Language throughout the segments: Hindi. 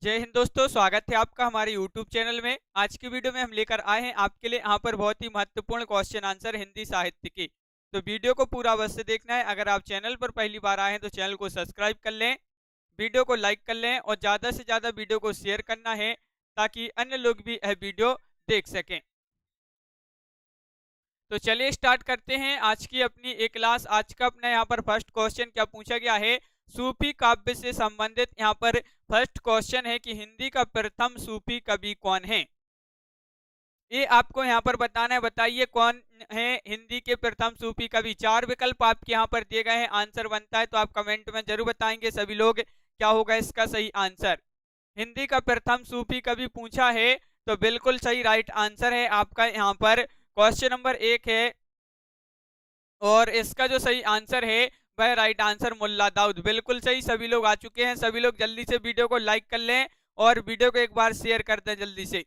जय हिंद दोस्तों, स्वागत है आपका हमारे YouTube चैनल में। आज की वीडियो में हम लेकर आए हैं आपके लिए यहाँ पर बहुत ही महत्वपूर्ण क्वेश्चन आंसर हिंदी साहित्य की। तो वीडियो को पूरा अवश्य देखना है। अगर आप चैनल पर पहली बार आए हैं तो चैनल को सब्सक्राइब कर लें, वीडियो को लाइक कर लें और ज़्यादा से ज़्यादा वीडियो को शेयर करना है ताकि अन्य लोग भी यह वीडियो देख सकें। तो चलिए स्टार्ट करते हैं आज की अपनी एक क्लास। आज का अपना यहाँ पर फर्स्ट क्वेश्चन क्या पूछा गया है, सूफी काव्य से संबंधित यहाँ पर फर्स्ट क्वेश्चन है कि हिंदी का प्रथम सूफी कवि कौन है। ये आपको यहाँ पर बताना है। बताइए कौन है हिंदी के प्रथम सूफी कवि। चार विकल्प आपके यहाँ पर दिए गए हैं, आंसर बनता है तो आप कमेंट में जरूर बताएंगे सभी लोग क्या होगा इसका सही आंसर। हिंदी का प्रथम सूफी कवि पूछा है तो बिल्कुल सही राइट आंसर है आपका यहाँ पर क्वेश्चन नंबर 1 है और इसका जो सही आंसर है वह राइट आंसर मुल्ला दाऊद। बिल्कुल सही, सभी लोग आ चुके हैं। सभी लोग जल्दी से वीडियो को लाइक कर लें और वीडियो को एक बार शेयर कर दें जल्दी से।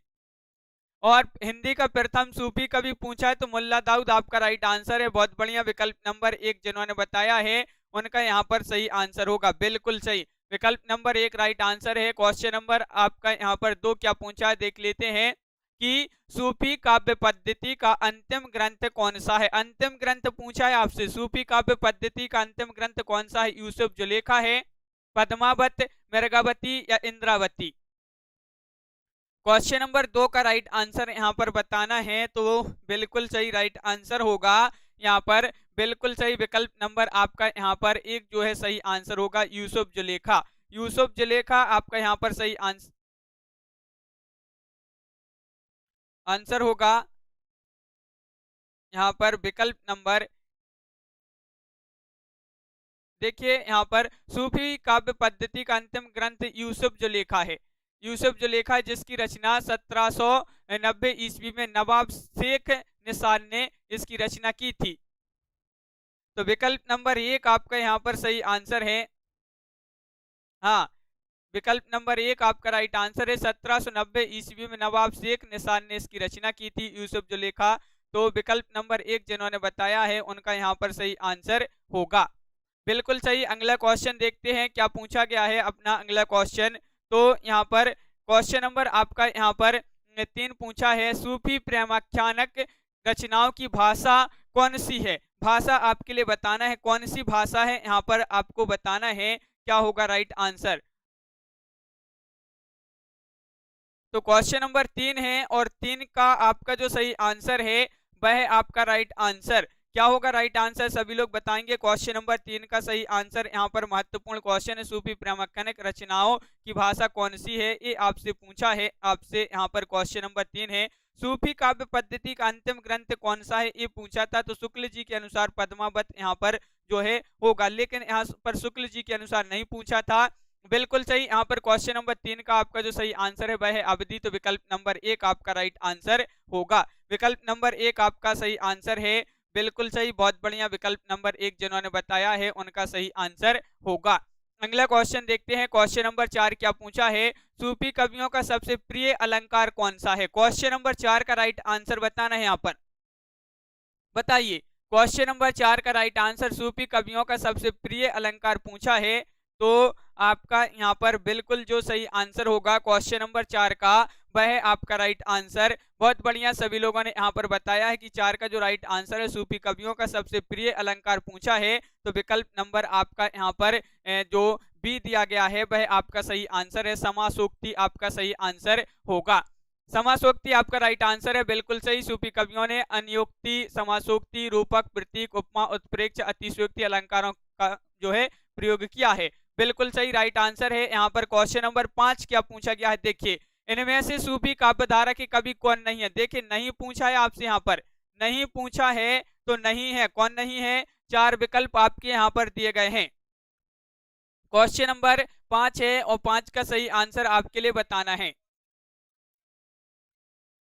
और हिंदी का प्रथम सूफी कवि पूछा है तो मुल्ला दाऊद आपका राइट आंसर है। बहुत बढ़िया, विकल्प नंबर 1 जिन्होंने बताया है उनका यहाँ पर सही आंसर होगा। बिल्कुल सही, विकल्प नंबर 1 राइट आंसर है। क्वेश्चन नंबर आपका यहाँ पर 2 क्या पूछा है देख लेते हैं कि सूफी काव्य पद्धति का अंतिम ग्रंथ कौन सा है। अंतिम ग्रंथ पूछा है आपसे, सूफी काव्य पद्धति का अंतिम ग्रंथ कौन सा है। यूसुफ जुलेखा है, पद्मावत, मृगावती या इंद्रावती। क्वेश्चन नंबर 2 का राइट आंसर यहाँ पर बताना है तो बिल्कुल सही राइट आंसर होगा यहाँ पर। बिल्कुल सही, विकल्प नंबर आपका यहाँ पर 1 जो है सही आंसर होगा, यूसुफ जुलेखा। यूसुफ जुलेखा आपका यहाँ पर सही आंसर होगा यहाँ पर विकल्प नंबर। देखिए यहाँ पर सूफी काव्य पद्धति का अंतिम ग्रंथ यूसुफ जुलेखा है। यूसुफ जुलेखा जिसकी रचना 1790 ईस्वी में नवाब शेख निसार ने इसकी रचना की थी। तो विकल्प नंबर 1 आपका यहाँ पर सही आंसर है। हाँ, विकल्प नंबर 1 आपका राइट आंसर है। 1790 ईस्वी में नवाब शेख निसार ने इसकी रचना की थी, यूसुफ जुलेखा। तो विकल्प नंबर 1 जिन्होंने बताया है उनका यहाँ पर सही आंसर होगा। बिल्कुल सही। अगला क्वेश्चन देखते हैं क्या पूछा गया है अपना अगला क्वेश्चन। तो यहाँ पर क्वेश्चन नंबर आपका यहाँ पर 3 पूछा है, सूफी प्रेमाख्यानक रचनाओं की भाषा कौन सी है। भाषा आपके लिए बताना है, कौन सी भाषा है यहाँ पर आपको बताना है क्या होगा राइट आंसर। तो क्वेश्चन नंबर 3 है और 3 का आपका जो सही आंसर है वह है आपका राइट आंसर। क्या होगा राइट आंसर सभी लोग बताएंगे। क्वेश्चन नंबर 3 का सही आंसर यहाँ पर महत्वपूर्ण क्वेश्चन है, सूफी प्रेमाख्यानक रचनाओं की भाषा कौन सी है, ये आपसे पूछा है। आपसे यहाँ पर क्वेश्चन नंबर 3 है, सूफी काव्य पद्धति का अंतिम ग्रंथ कौन सा है, ये पूछा था। तो शुक्ल जी के अनुसार पद्मावत यहाँ पर जो है होगा, लेकिन यहाँ पर शुक्ल जी के अनुसार नहीं पूछा था। बिल्कुल सही, यहाँ पर क्वेश्चन नंबर 3 का आपका जो सही आंसर है वह है अवधि। तो विकल्प नंबर 1 आपका राइट आंसर होगा। विकल्प नंबर 1 आपका सही आंसर है। बिल्कुल सही, बहुत बढ़िया, विकल्प नंबर 1 जिन्होंने बताया है उनका सही आंसर होगा। अगला क्वेश्चन देखते हैं। क्वेश्चन नंबर 4 क्या पूछा है, सूफी कवियों का सबसे प्रिय अलंकार कौन सा है। क्वेश्चन नंबर 4 का राइट आंसर बताना है यहाँ पर। बताइए क्वेश्चन नंबर 4 का राइट आंसर, सूफी कवियों का सबसे प्रिय अलंकार पूछा है तो आपका यहाँ पर बिल्कुल जो सही आंसर होगा क्वेश्चन नंबर 4 का वह है आपका राइट आंसर। बहुत बढ़िया, सभी लोगों ने यहाँ पर बताया है कि 4 का जो राइट आंसर है, सूफी कवियों का सबसे प्रिय अलंकार पूछा है तो विकल्प नंबर आपका यहाँ पर जो बी दिया गया है वह आपका सही आंसर है। समासोक्ति आपका सही आंसर होगा। समासोक्ति आपका राइट आंसर है। बिल्कुल सही, सूफी कवियों ने अन्योक्ति, समासोक्ति, रूपक, प्रतीक, उपमा, उत्प्रेक्ष, अतिशयोक्ति अलंकारों का जो है प्रयोग किया है। बिल्कुल सही राइट आंसर है। यहाँ पर क्वेश्चन नंबर 5 क्या पूछा गया है, देखिए इनमें से सूफी काव्यधारा के कवि कौन नहीं है। देखिए नहीं पूछा है आपसे, यहाँ पर नहीं पूछा है तो नहीं है, कौन नहीं है। 4 विकल्प आपके यहाँ पर दिए गए हैं। क्वेश्चन नंबर 5 है और 5 का सही आंसर आपके लिए बताना है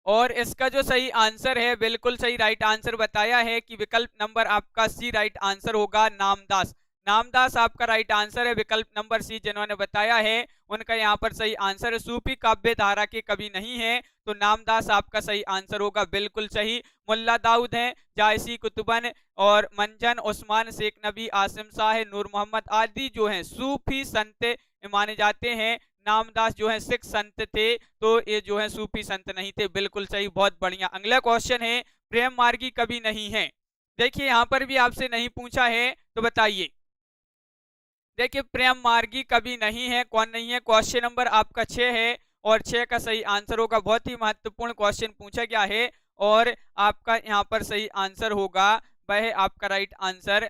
और इसका जो सही आंसर है बिल्कुल सही राइट आंसर बताया है कि विकल्प नंबर आपका सी राइट आंसर होगा, नामदास। नामदास आपका राइट आंसर है। विकल्प नंबर सी जिन्होंने बताया है उनका यहाँ पर सही आंसर है। सूफी काव्य धारा के कवि नहीं है तो नामदास आपका सही आंसर होगा। बिल्कुल सही, मुल्ला दाऊद हैं, जायसी कुतुबन और मंजन, उस्मान शेख नबी, आसिम शाह, नूर मोहम्मद आदि जो हैं सूफी संत माने जाते हैं, नामदास जो है सिख संत थे, तो ये जो है सूफी संत नहीं थे। बिल्कुल सही, बहुत बढ़िया। अगला क्वेश्चन है, प्रेम मार्गी कवि नहीं है। देखिए यहाँ पर भी आपसे नहीं पूछा है, तो बताइए। देखिए प्रेम मार्गी कवि नहीं है, कौन नहीं है? क्वेश्चन नंबर आपका 6 है और 6 का सही आंसर होगा। बहुत ही महत्वपूर्ण क्वेश्चन पूछा गया है और आपका यहाँ पर सही आंसर होगा, वह है आपका राइट आंसर।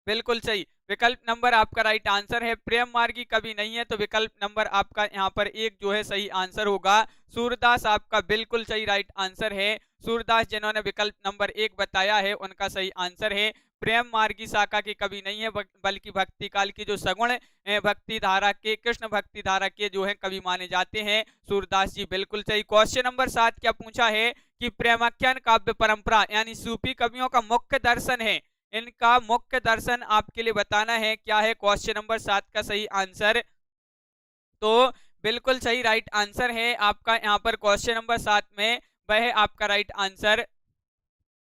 बिल्कुल सही, विकल्प नंबर आपका राइट आंसर है। प्रेम मार्गी कवि नहीं है, तो विकल्प नंबर आपका यहाँ पर 1 जो है सही आंसर होगा। सूरदास आपका बिल्कुल सही राइट आंसर है। सूरदास जिन्होंने विकल्प नंबर 1 बताया है, उनका सही आंसर है। प्रेम मार्गी शाखा के कवि नहीं है, बल्कि भक्ति काल की जो सगुण भक्ति धारा के, कृष्ण भक्ति धारा के जो है कवि माने जाते हैं सूरदास जी। बिल्कुल सही। क्वेश्चन नंबर 7 क्या पूछा है कि प्रेमाख्यान काव्य परंपरा यानी सूफी कवियों का मुख्य दर्शन है, इनका मुख्य दर्शन आपके लिए बताना है, क्या है? क्वेश्चन नंबर 7 का सही आंसर। तो बिल्कुल सही राइट आंसर है आपका यहाँ पर क्वेश्चन नंबर 7 में, वह है आपका राइट आंसर।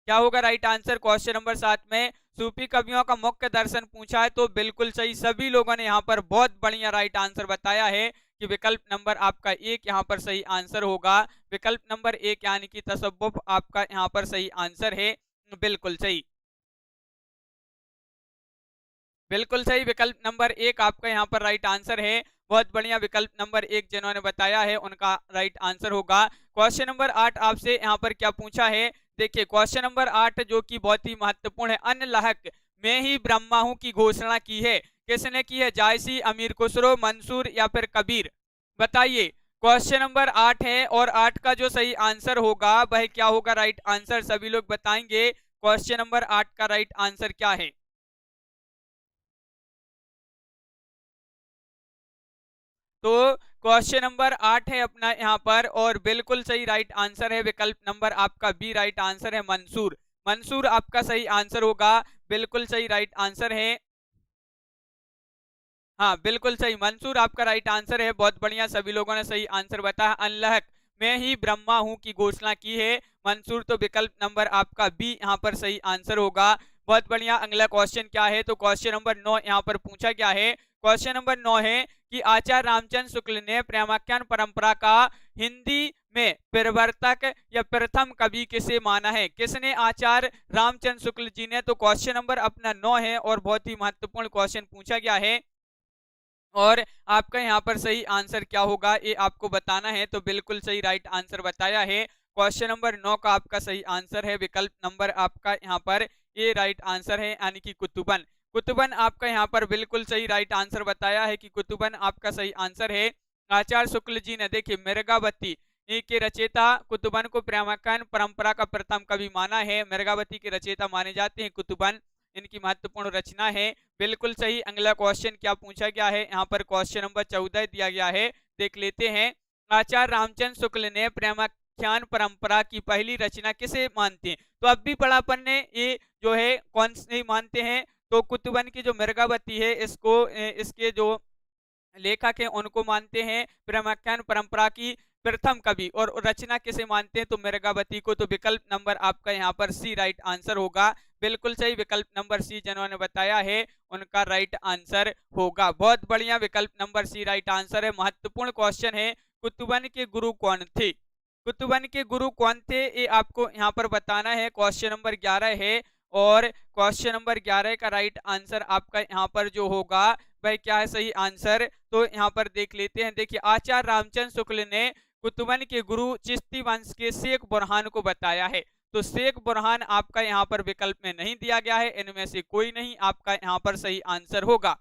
क्या होगा राइट आंसर क्वेश्चन नंबर 7 में? सूफी कवियों का मुख्य दर्शन पूछा है, तो बिल्कुल सही। सभी लोगों ने यहाँ पर बहुत बढ़िया राइट आंसर बताया है कि विकल्प नंबर आपका 1 यहाँ पर सही आंसर होगा। विकल्प नंबर 1 यानी कि तसव्वुफ आपका यहाँ पर सही आंसर है। बिल्कुल सही, बिल्कुल सही। विकल्प नंबर 1 आपका यहाँ पर राइट आंसर है। बहुत बढ़िया, विकल्प नंबर 1 जिन्होंने बताया है उनका राइट आंसर होगा। क्वेश्चन नंबर 8 आपसे यहाँ पर क्या पूछा है? देखिए क्वेश्चन नंबर 8 जो कि बहुत ही महत्वपूर्ण है, अन्न लहक मैं ही ब्रह्मा हूं की घोषणा की है, किसने की है? जायसी, अमीर खुसरो, मंसूर या फिर कबीर? बताइए। क्वेश्चन नंबर 8 है और 8 का जो सही आंसर होगा वह क्या होगा राइट आंसर? सभी लोग बताएंगे क्वेश्चन नंबर 8 का राइट आंसर क्या है। तो क्वेश्चन नंबर 8 है अपना यहाँ पर और बिल्कुल सही राइट आंसर है। विकल्प नंबर आपका बी राइट आंसर है, मंसूर। मंसूर आपका सही आंसर होगा। बिल्कुल सही राइट आंसर है। हाँ बिल्कुल सही, मंसूर आपका राइट आंसर है। बहुत बढ़िया, सभी लोगों ने सही आंसर बताया। अल्लाह मैं ही ब्रह्मा हूं की घोषणा की है मंसूर, तो विकल्प नंबर आपका बी यहाँ पर सही आंसर होगा। बहुत बढ़िया। अगला क्वेश्चन क्या है? तो क्वेश्चन नंबर 9 यहाँ पर पूछा गया है। क्वेश्चन नंबर 9 है कि आचार्य रामचंद्र शुक्ल ने प्रेमाख्यान परंपरा का हिंदी में प्रवर्तक या प्रथम कवि किसे माना है? किसने? आचार्य रामचंद्र शुक्ल जी ने। तो क्वेश्चन नंबर अपना 9 है और बहुत ही महत्वपूर्ण क्वेश्चन पूछा गया है और आपका यहाँ पर सही आंसर क्या होगा ये आपको बताना है। तो बिल्कुल सही राइट आंसर बताया है। क्वेश्चन नंबर 9 का आपका सही आंसर है। विकल्प नंबर आपका यहाँ पर ये राइट आंसर है, यानी कि कुतुबन। कुतुबन आपका यहाँ पर बिल्कुल सही राइट आंसर बताया है कि कुतुबन आपका सही आंसर है। आचार्य शुक्ल जी ने देखिए मृगावती के रचयिता कुतुबन को प्रेमाख्यान परंपरा का प्रथम कवि माना है। मृगावती के रचयिता माने जाते हैं कुतुबन, इनकी महत्वपूर्ण रचना है। बिल्कुल सही। अगला क्वेश्चन क्या पूछा गया है? यहाँ पर क्वेश्चन नंबर 14 दिया गया है, देख लेते हैं। आचार्य रामचंद्र शुक्ल ने प्रेमाख्यान परंपरा की पहली रचना किसे मानते हैं? तो अब भी पढ़ा अपन ने, ये जो है कौन से मानते हैं? तो कुतुबन की जो मृगावती है इसको इसके जो लेखक हैं उनको मानते हैं प्रेमाख्यान परंपरा की प्रथम कवि, और रचना किसे मानते हैं? तो मृगावती को। तो विकल्प नंबर आपका यहाँ पर सी राइट आंसर होगा। बिल्कुल सही, विकल्प नंबर सी जिन्होंने बताया है उनका राइट आंसर होगा। बहुत बढ़िया, विकल्प नंबर सी राइट आंसर है। महत्वपूर्ण क्वेश्चन है, कुतुबन के गुरु कौन थे? कुतुबन के गुरु कौन थे ये आपको यहाँ पर बताना है। क्वेश्चन नंबर 11 है और क्वेश्चन नंबर 11 का राइट आंसर आपका यहाँ पर जो होगा वह क्या है सही आंसर? तो यहाँ पर देख लेते हैं। देखिए आचार्य रामचंद्र शुक्ल ने कुतुबन के गुरु चिश्ती वंश के शेख बुरहान को बताया है। तो शेख बुरहान आपका यहाँ पर विकल्प में नहीं दिया गया है, इनमें से कोई नहीं आपका यहाँ पर सही आंसर होगा।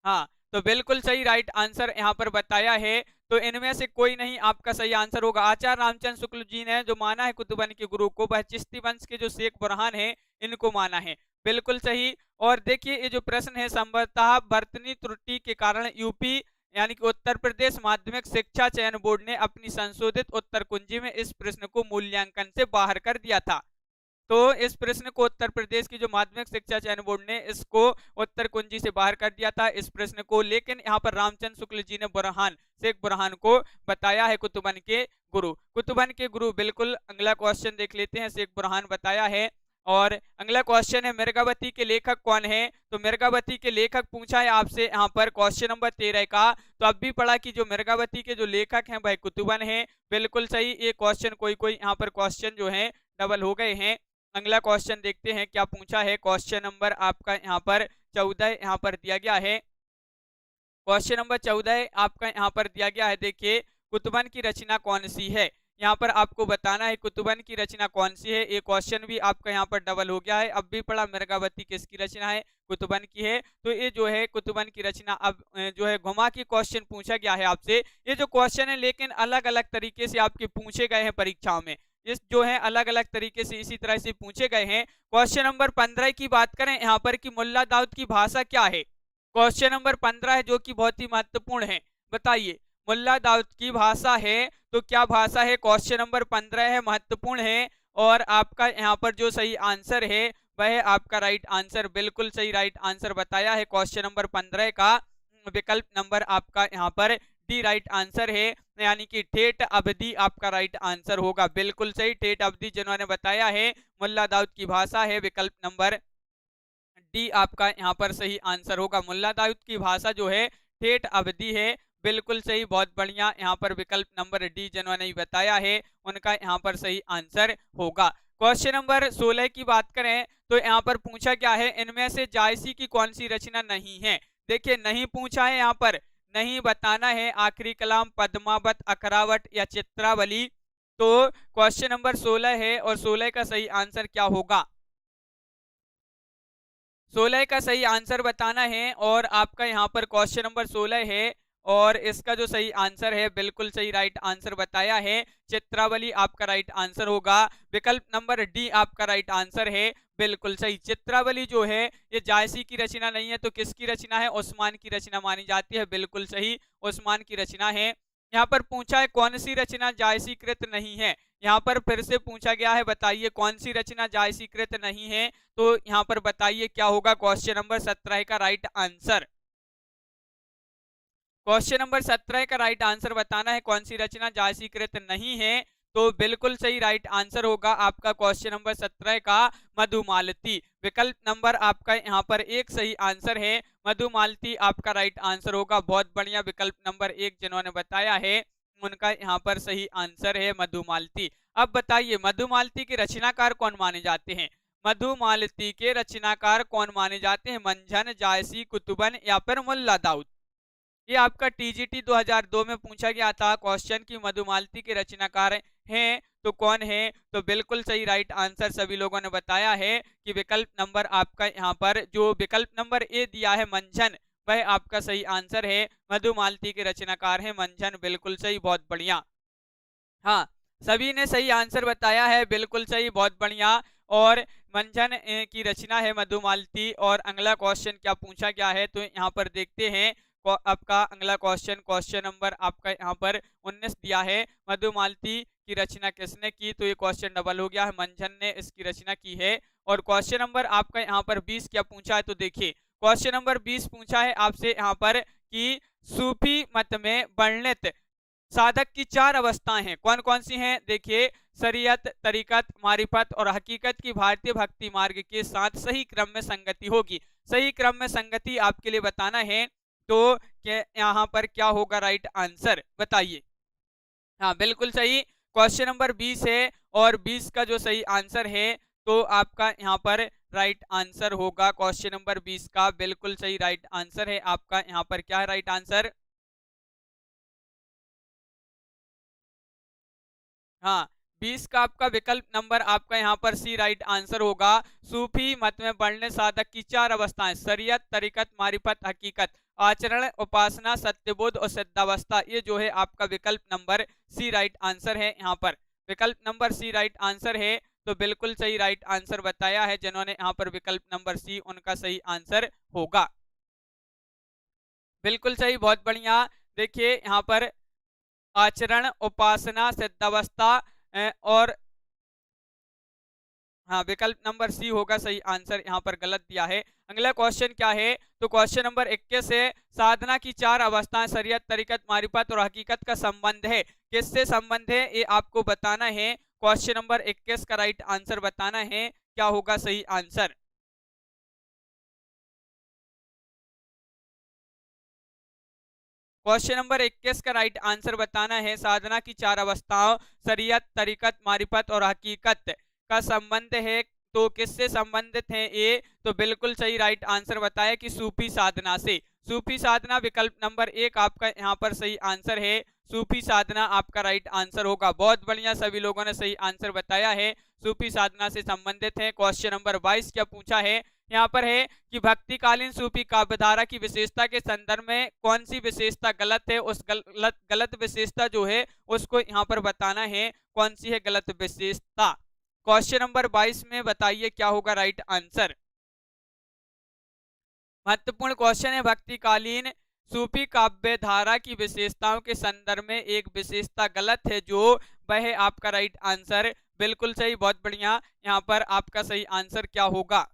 हाँ तो बिल्कुल सही राइट आंसर यहाँ पर बताया है, तो इनमें से कोई नहीं आपका सही आंसर होगा। आचार्य रामचंद्र शुक्ल जी ने जो माना है कुतुबन के गुरु को, वह चिश्ती वंश के जो शेख बुरहान है इनको माना है। बिल्कुल सही। और देखिए ये जो प्रश्न है, संभवतः वर्तनी त्रुटि के कारण यूपी यानी कि उत्तर प्रदेश माध्यमिक शिक्षा चयन बोर्ड ने अपनी संशोधित उत्तर कुंजी में इस प्रश्न को मूल्यांकन से बाहर कर दिया था। तो इस प्रश्न को उत्तर प्रदेश की जो माध्यमिक शिक्षा चयन बोर्ड ने इसको उत्तर कुंजी से बाहर कर दिया था इस प्रश्न को, लेकिन यहाँ पर रामचंद्र शुक्ल जी ने बुरहान, शेख बुरहान को बताया है कुतुबन के गुरु। कुतुबन के गुरु, बिल्कुल अगला क्वेश्चन देख लेते हैं। शेख बुरहान बताया है और अगला क्वेश्चन है मिर्गावती के लेखक कौन है? तो मिर्गावती के लेखक पूछा है आपसे यहाँ पर क्वेश्चन नंबर 13 का। तो अब भी पढ़ा कि जो मिर्गावती के जो लेखक हैं वह कुतुबन है। बिल्कुल सही। ये क्वेश्चन कोई कोई यहाँ पर क्वेश्चन जो है डबल हो गए हैं। अगला क्वेश्चन देखते हैं क्या पूछा है। क्वेश्चन नंबर आपका यहाँ पर 14 यहाँ पर दिया गया है। क्वेश्चन नंबर 14 आपका यहाँ पर दिया गया है। देखिए कुतुबन की रचना कौन सी है, यहाँ पर आपको बताना है कुतुबन की रचना कौन सी है। एक क्वेश्चन भी आपका यहाँ पर डबल हो गया है। अब भी पढ़ा मिर्गावती किसकी रचना है? कुतुबन की है। तो ये जो है कुतुबन की रचना अब जो है घुमा के क्वेश्चन पूछा गया है आपसे। ये जो क्वेश्चन है लेकिन अलग अलग तरीके से आपके पूछे गए हैं परीक्षाओं में। इस जो है अलग अलग तरीके से इसी तरह से पूछे गए हैं। क्वेश्चन नंबर 15 की बात करें यहाँ पर कि मुल्ला दाऊद की भाषा क्या है। क्वेश्चन नंबर 15 है जो कि बहुत ही महत्वपूर्ण है। बताइए मुल्ला दाऊद की भाषा है तो क्या भाषा है? क्वेश्चन नंबर 15 है, महत्वपूर्ण है। और आपका यहाँ पर जो सही आंसर है वह आपका राइट आंसर, बिल्कुल सही राइट आंसर बताया है क्वेश्चन नंबर 15 का। विकल्प नंबर आपका यहाँ पर डी राइट आंसर है, यानी कि ठेठ अवधि आपका राइट आंसर होगा। बिल्कुल सही, ठेठ अवधि जिन्होंने बताया है मुल्ला दाऊद की भाषा है, विकल्प नंबर डी आपका यहाँ पर सही आंसर होगा। मुल्ला दाऊद की भाषा जो है ठेठ अवधि है। बिल्कुल सही, बहुत बढ़िया। यहाँ पर विकल्प नंबर डी जिन्होंने बताया है उनका यहाँ पर सही आंसर होगा। क्वेश्चन नंबर 16 की बात करें तो यहाँ पर पूछा क्या है, इनमें से जायसी की कौन सी रचना नहीं है। देखिए नहीं पूछा है, यहाँ पर नहीं बताना है। आखिरी कलाम, पद्मावत, अखरावट या चित्रावली। तो क्वेश्चन नंबर 16 है और 16 का सही आंसर क्या होगा? 16 का सही आंसर बताना है। और आपका यहाँ पर क्वेश्चन नंबर 16 है और इसका जो सही आंसर है बिल्कुल सही राइट आंसर बताया है, चित्रावली आपका राइट आंसर होगा। विकल्प नंबर डी आपका राइट आंसर है, बिल्कुल सही। चित्रावली जो है ये जायसी की रचना नहीं है तो किसकी रचना है? उस्मान की रचना मानी जाती है। बिल्कुल सही, उस्मान की रचना है। यहाँ पर पूछा है कौन सी रचना जायसीकृत नहीं है। यहाँ पर फिर से पूछा गया है, बताइए कौन सी रचना जायसीकृत नहीं है। तो यहाँ पर बताइए क्या होगा क्वेश्चन नंबर 17 का राइट आंसर। क्वेश्चन नंबर 17 का राइट आंसर बताना है कौन सी रचना जायसीकृत नहीं है। तो बिल्कुल सही राइट आंसर होगा आपका क्वेश्चन नंबर 17 का मधुमालती। विकल्प नंबर आपका यहाँ पर एक सही आंसर है, मधुमालती आपका राइट आंसर होगा। बहुत बढ़िया, विकल्प नंबर एक जिन्होंने बताया है उनका यहाँ पर सही आंसर है मधुमालती। अब बताइए मधुमालती के रचनाकार कौन माने जाते हैं? मधुमालती के रचनाकार कौन माने जाते हैं? मंझन, जायसी, कुतुबन या फिर मुल्ला दाऊद। ये आपका टीजीटी 2002 में पूछा गया था क्वेश्चन की मधुमालती के रचनाकार हैं तो कौन है। तो बिल्कुल सही राइट आंसर सभी लोगों ने बताया है कि विकल्प नंबर आपका यहाँ पर जो विकल्प नंबर ए दिया है मंझन, वह आपका सही आंसर है। मधुमालती के रचनाकार है मंझन, बिल्कुल सही, बहुत बढ़िया। हाँ, सभी ने सही आंसर बताया है, बिल्कुल सही, बहुत बढ़िया। और मंझन की रचना है मधुमालती। और अगला क्वेश्चन क्या पूछा गया है तो यहाँ पर देखते हैं। आपका अगला क्वेश्चन, क्वेश्चन नंबर आपका यहाँ पर 19 दिया है, मधुमालती की रचना किसने की। तो ये क्वेश्चन डबल हो गया है, मंझन ने इसकी रचना की है। और क्वेश्चन नंबर आपका यहाँ पर 20 क्या पूछा है तो देखिए क्वेश्चन नंबर 20 पूछा है आपसे यहाँ पर कि सूफी मत में वर्णित साधक की 4 अवस्थाएं हैं, कौन कौन सी हैं? देखिए शरीयत, तरीकत, मारिफत और हकीकत की भारतीय भक्ति मार्ग के साथ सही क्रम में संगति होगी। सही क्रम में संगति आपके लिए बताना है। तो यहाँ पर क्या होगा राइट आंसर, बताइए। हाँ बिल्कुल सही, क्वेश्चन नंबर 20 है और 20 का जो सही आंसर है तो आपका यहाँ पर राइट आंसर होगा क्वेश्चन नंबर 20 का, बिल्कुल सही राइट आंसर है आपका। यहाँ पर क्या है राइट आंसर? हाँ, 20 का आपका विकल्प नंबर आपका यहाँ पर सी राइट आंसर होगा। सूफी मत में बढ़ने साधक की 4 अवस्थाएं, शरीयत, तरीकत, मारिफत, हकीकत, आचरण, उपासना, सत्यबोध और सिद्धावस्था। ये जो है आपका विकल्प नंबर सी राइट आंसर है। यहाँ पर विकल्प नंबर सी राइट आंसर है तो बिल्कुल सही राइट आंसर बताया है जिन्होंने यहाँ पर विकल्प नंबर सी, उनका सही आंसर होगा। बिल्कुल सही, बहुत बढ़िया। देखिए यहाँ पर आचरण, उपासना, सिद्धावस्था और हाँ विकल्प नंबर सी होगा सही आंसर, यहाँ पर गलत दिया है। अगला क्वेश्चन क्या है तो क्वेश्चन नंबर 21 है, साधना की 4 अवस्थाएं शरीयत, तरीकत, मारिफत और हकीकत का संबंध है, किससे संबंध है ये आपको बताना है। क्वेश्चन नंबर 21 का राइट आंसर बताना है क्या होगा सही आंसर। क्वेश्चन नंबर 21 का राइट आंसर बताना है। साधना की चार अवस्थाओं शरीयत, तरीकत, मारिफत और हकीकत का संबंध है, तो किससे संबंधित है? ए तो बिल्कुल सही राइट आंसर बताया कि सूफी साधना से। सूफी साधना विकल्प नंबर 1 आपका यहाँ पर सही आंसर है। सूफी साधना आपका राइट आंसर होगा। बहुत बढ़िया, सभी लोगों ने सही आंसर बताया है, सूफी साधना से संबंधित है। क्वेश्चन नंबर 22 क्या पूछा है? यहाँ पर है कि भक्तिकालीन सूफी काव्यधारा की विशेषता के संदर्भ में कौन सी विशेषता गलत है, उस गलत विशेषता जो है उसको यहाँ पर बताना है, कौन सी है गलत विशेषता। क्वेश्चन नंबर 22 में बताइए क्या होगा राइट आंसर। महत्वपूर्ण क्वेश्चन है। भक्तिकालीन सूफी काव्य धारा की विशेषताओं के संदर्भ में एक विशेषता गलत है, जो वह है आपका राइट आंसर। बिल्कुल सही, बहुत बढ़िया। यहाँ पर आपका सही आंसर क्या होगा?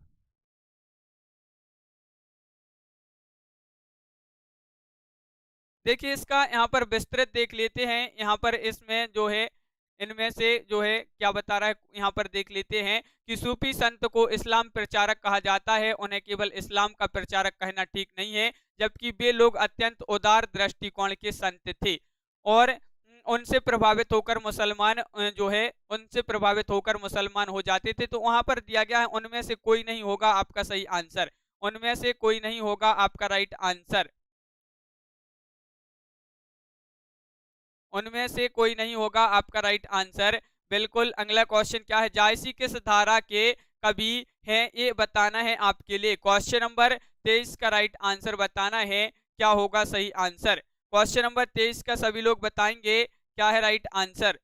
देखिए इसका यहाँ पर विस्तृत देख लेते हैं। यहाँ पर इसमें जो है इनमें से जो है क्या बता रहा है, यहाँ पर देख लेते हैं कि सूफी संत को इस्लाम प्रचारक कहा जाता है। उन्हें केवल इस्लाम का प्रचारक कहना ठीक नहीं है, जबकि वे लोग अत्यंत उदार दृष्टिकोण के संत थे और उनसे प्रभावित होकर मुसलमान जो है उनसे प्रभावित होकर मुसलमान हो जाते थे। तो वहां पर दिया गया है उनमें से कोई नहीं होगा आपका सही आंसर। उनमें से कोई नहीं होगा आपका राइट आंसर। उनमें से कोई नहीं होगा आपका राइट आंसर। बिल्कुल। अगला क्वेश्चन क्या है? जायसी किस धारा के कवि है, ये बताना है आपके लिए। क्वेश्चन नंबर 23 का राइट आंसर बताना है, क्या होगा सही आंसर। क्वेश्चन नंबर 23 का सभी लोग बताएंगे क्या है राइट आंसर।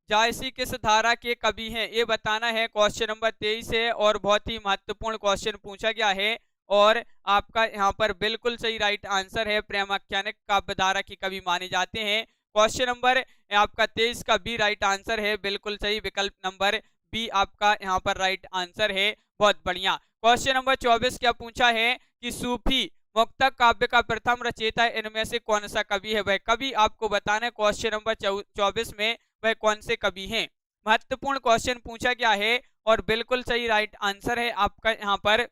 जायसी किस धारा के कवि हैं, ये बताना है। क्वेश्चन नंबर 23 है और बहुत ही महत्वपूर्ण क्वेश्चन पूछा गया है और आपका यहाँ पर बिल्कुल सही राइट आंसर है। प्रेमाख्यानिक काव्यधारा के कवि माने जाते हैं। क्वेश्चन नंबर आपका 23 का बी राइट आंसर है। बिल्कुल सही, विकल्प नंबर बी आपका यहाँ पर राइट आंसर है। बहुत बढ़िया। क्वेश्चन नंबर 24 क्या पूछा है कि सूफी मुक्तक काव्य का प्रथम रचयिता इनमें से कौन सा कवि है? वह कवि आपको बताना है क्वेश्चन नंबर 24 में वह कौन से कवि हैं। महत्वपूर्ण क्वेश्चन पूछा गया है और बिल्कुल सही राइट आंसर है आपका यहाँ पर।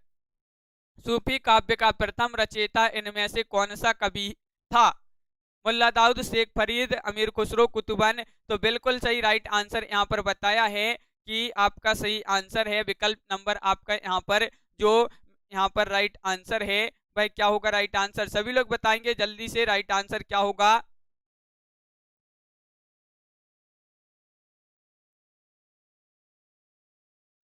सूफी काव्य का प्रथम रचयिता इनमें से कौन सा कवि था? मुल्ला दाऊद, शेख फरीद, अमीर खुसरो, कुतुबन। तो बिल्कुल सही राइट आंसर यहाँ पर बताया है कि आपका सही आंसर है विकल्प नंबर आपका यहाँ पर जो यहाँ पर राइट आंसर है वह क्या होगा राइट आंसर। सभी लोग बताएंगे जल्दी से राइट आंसर क्या होगा।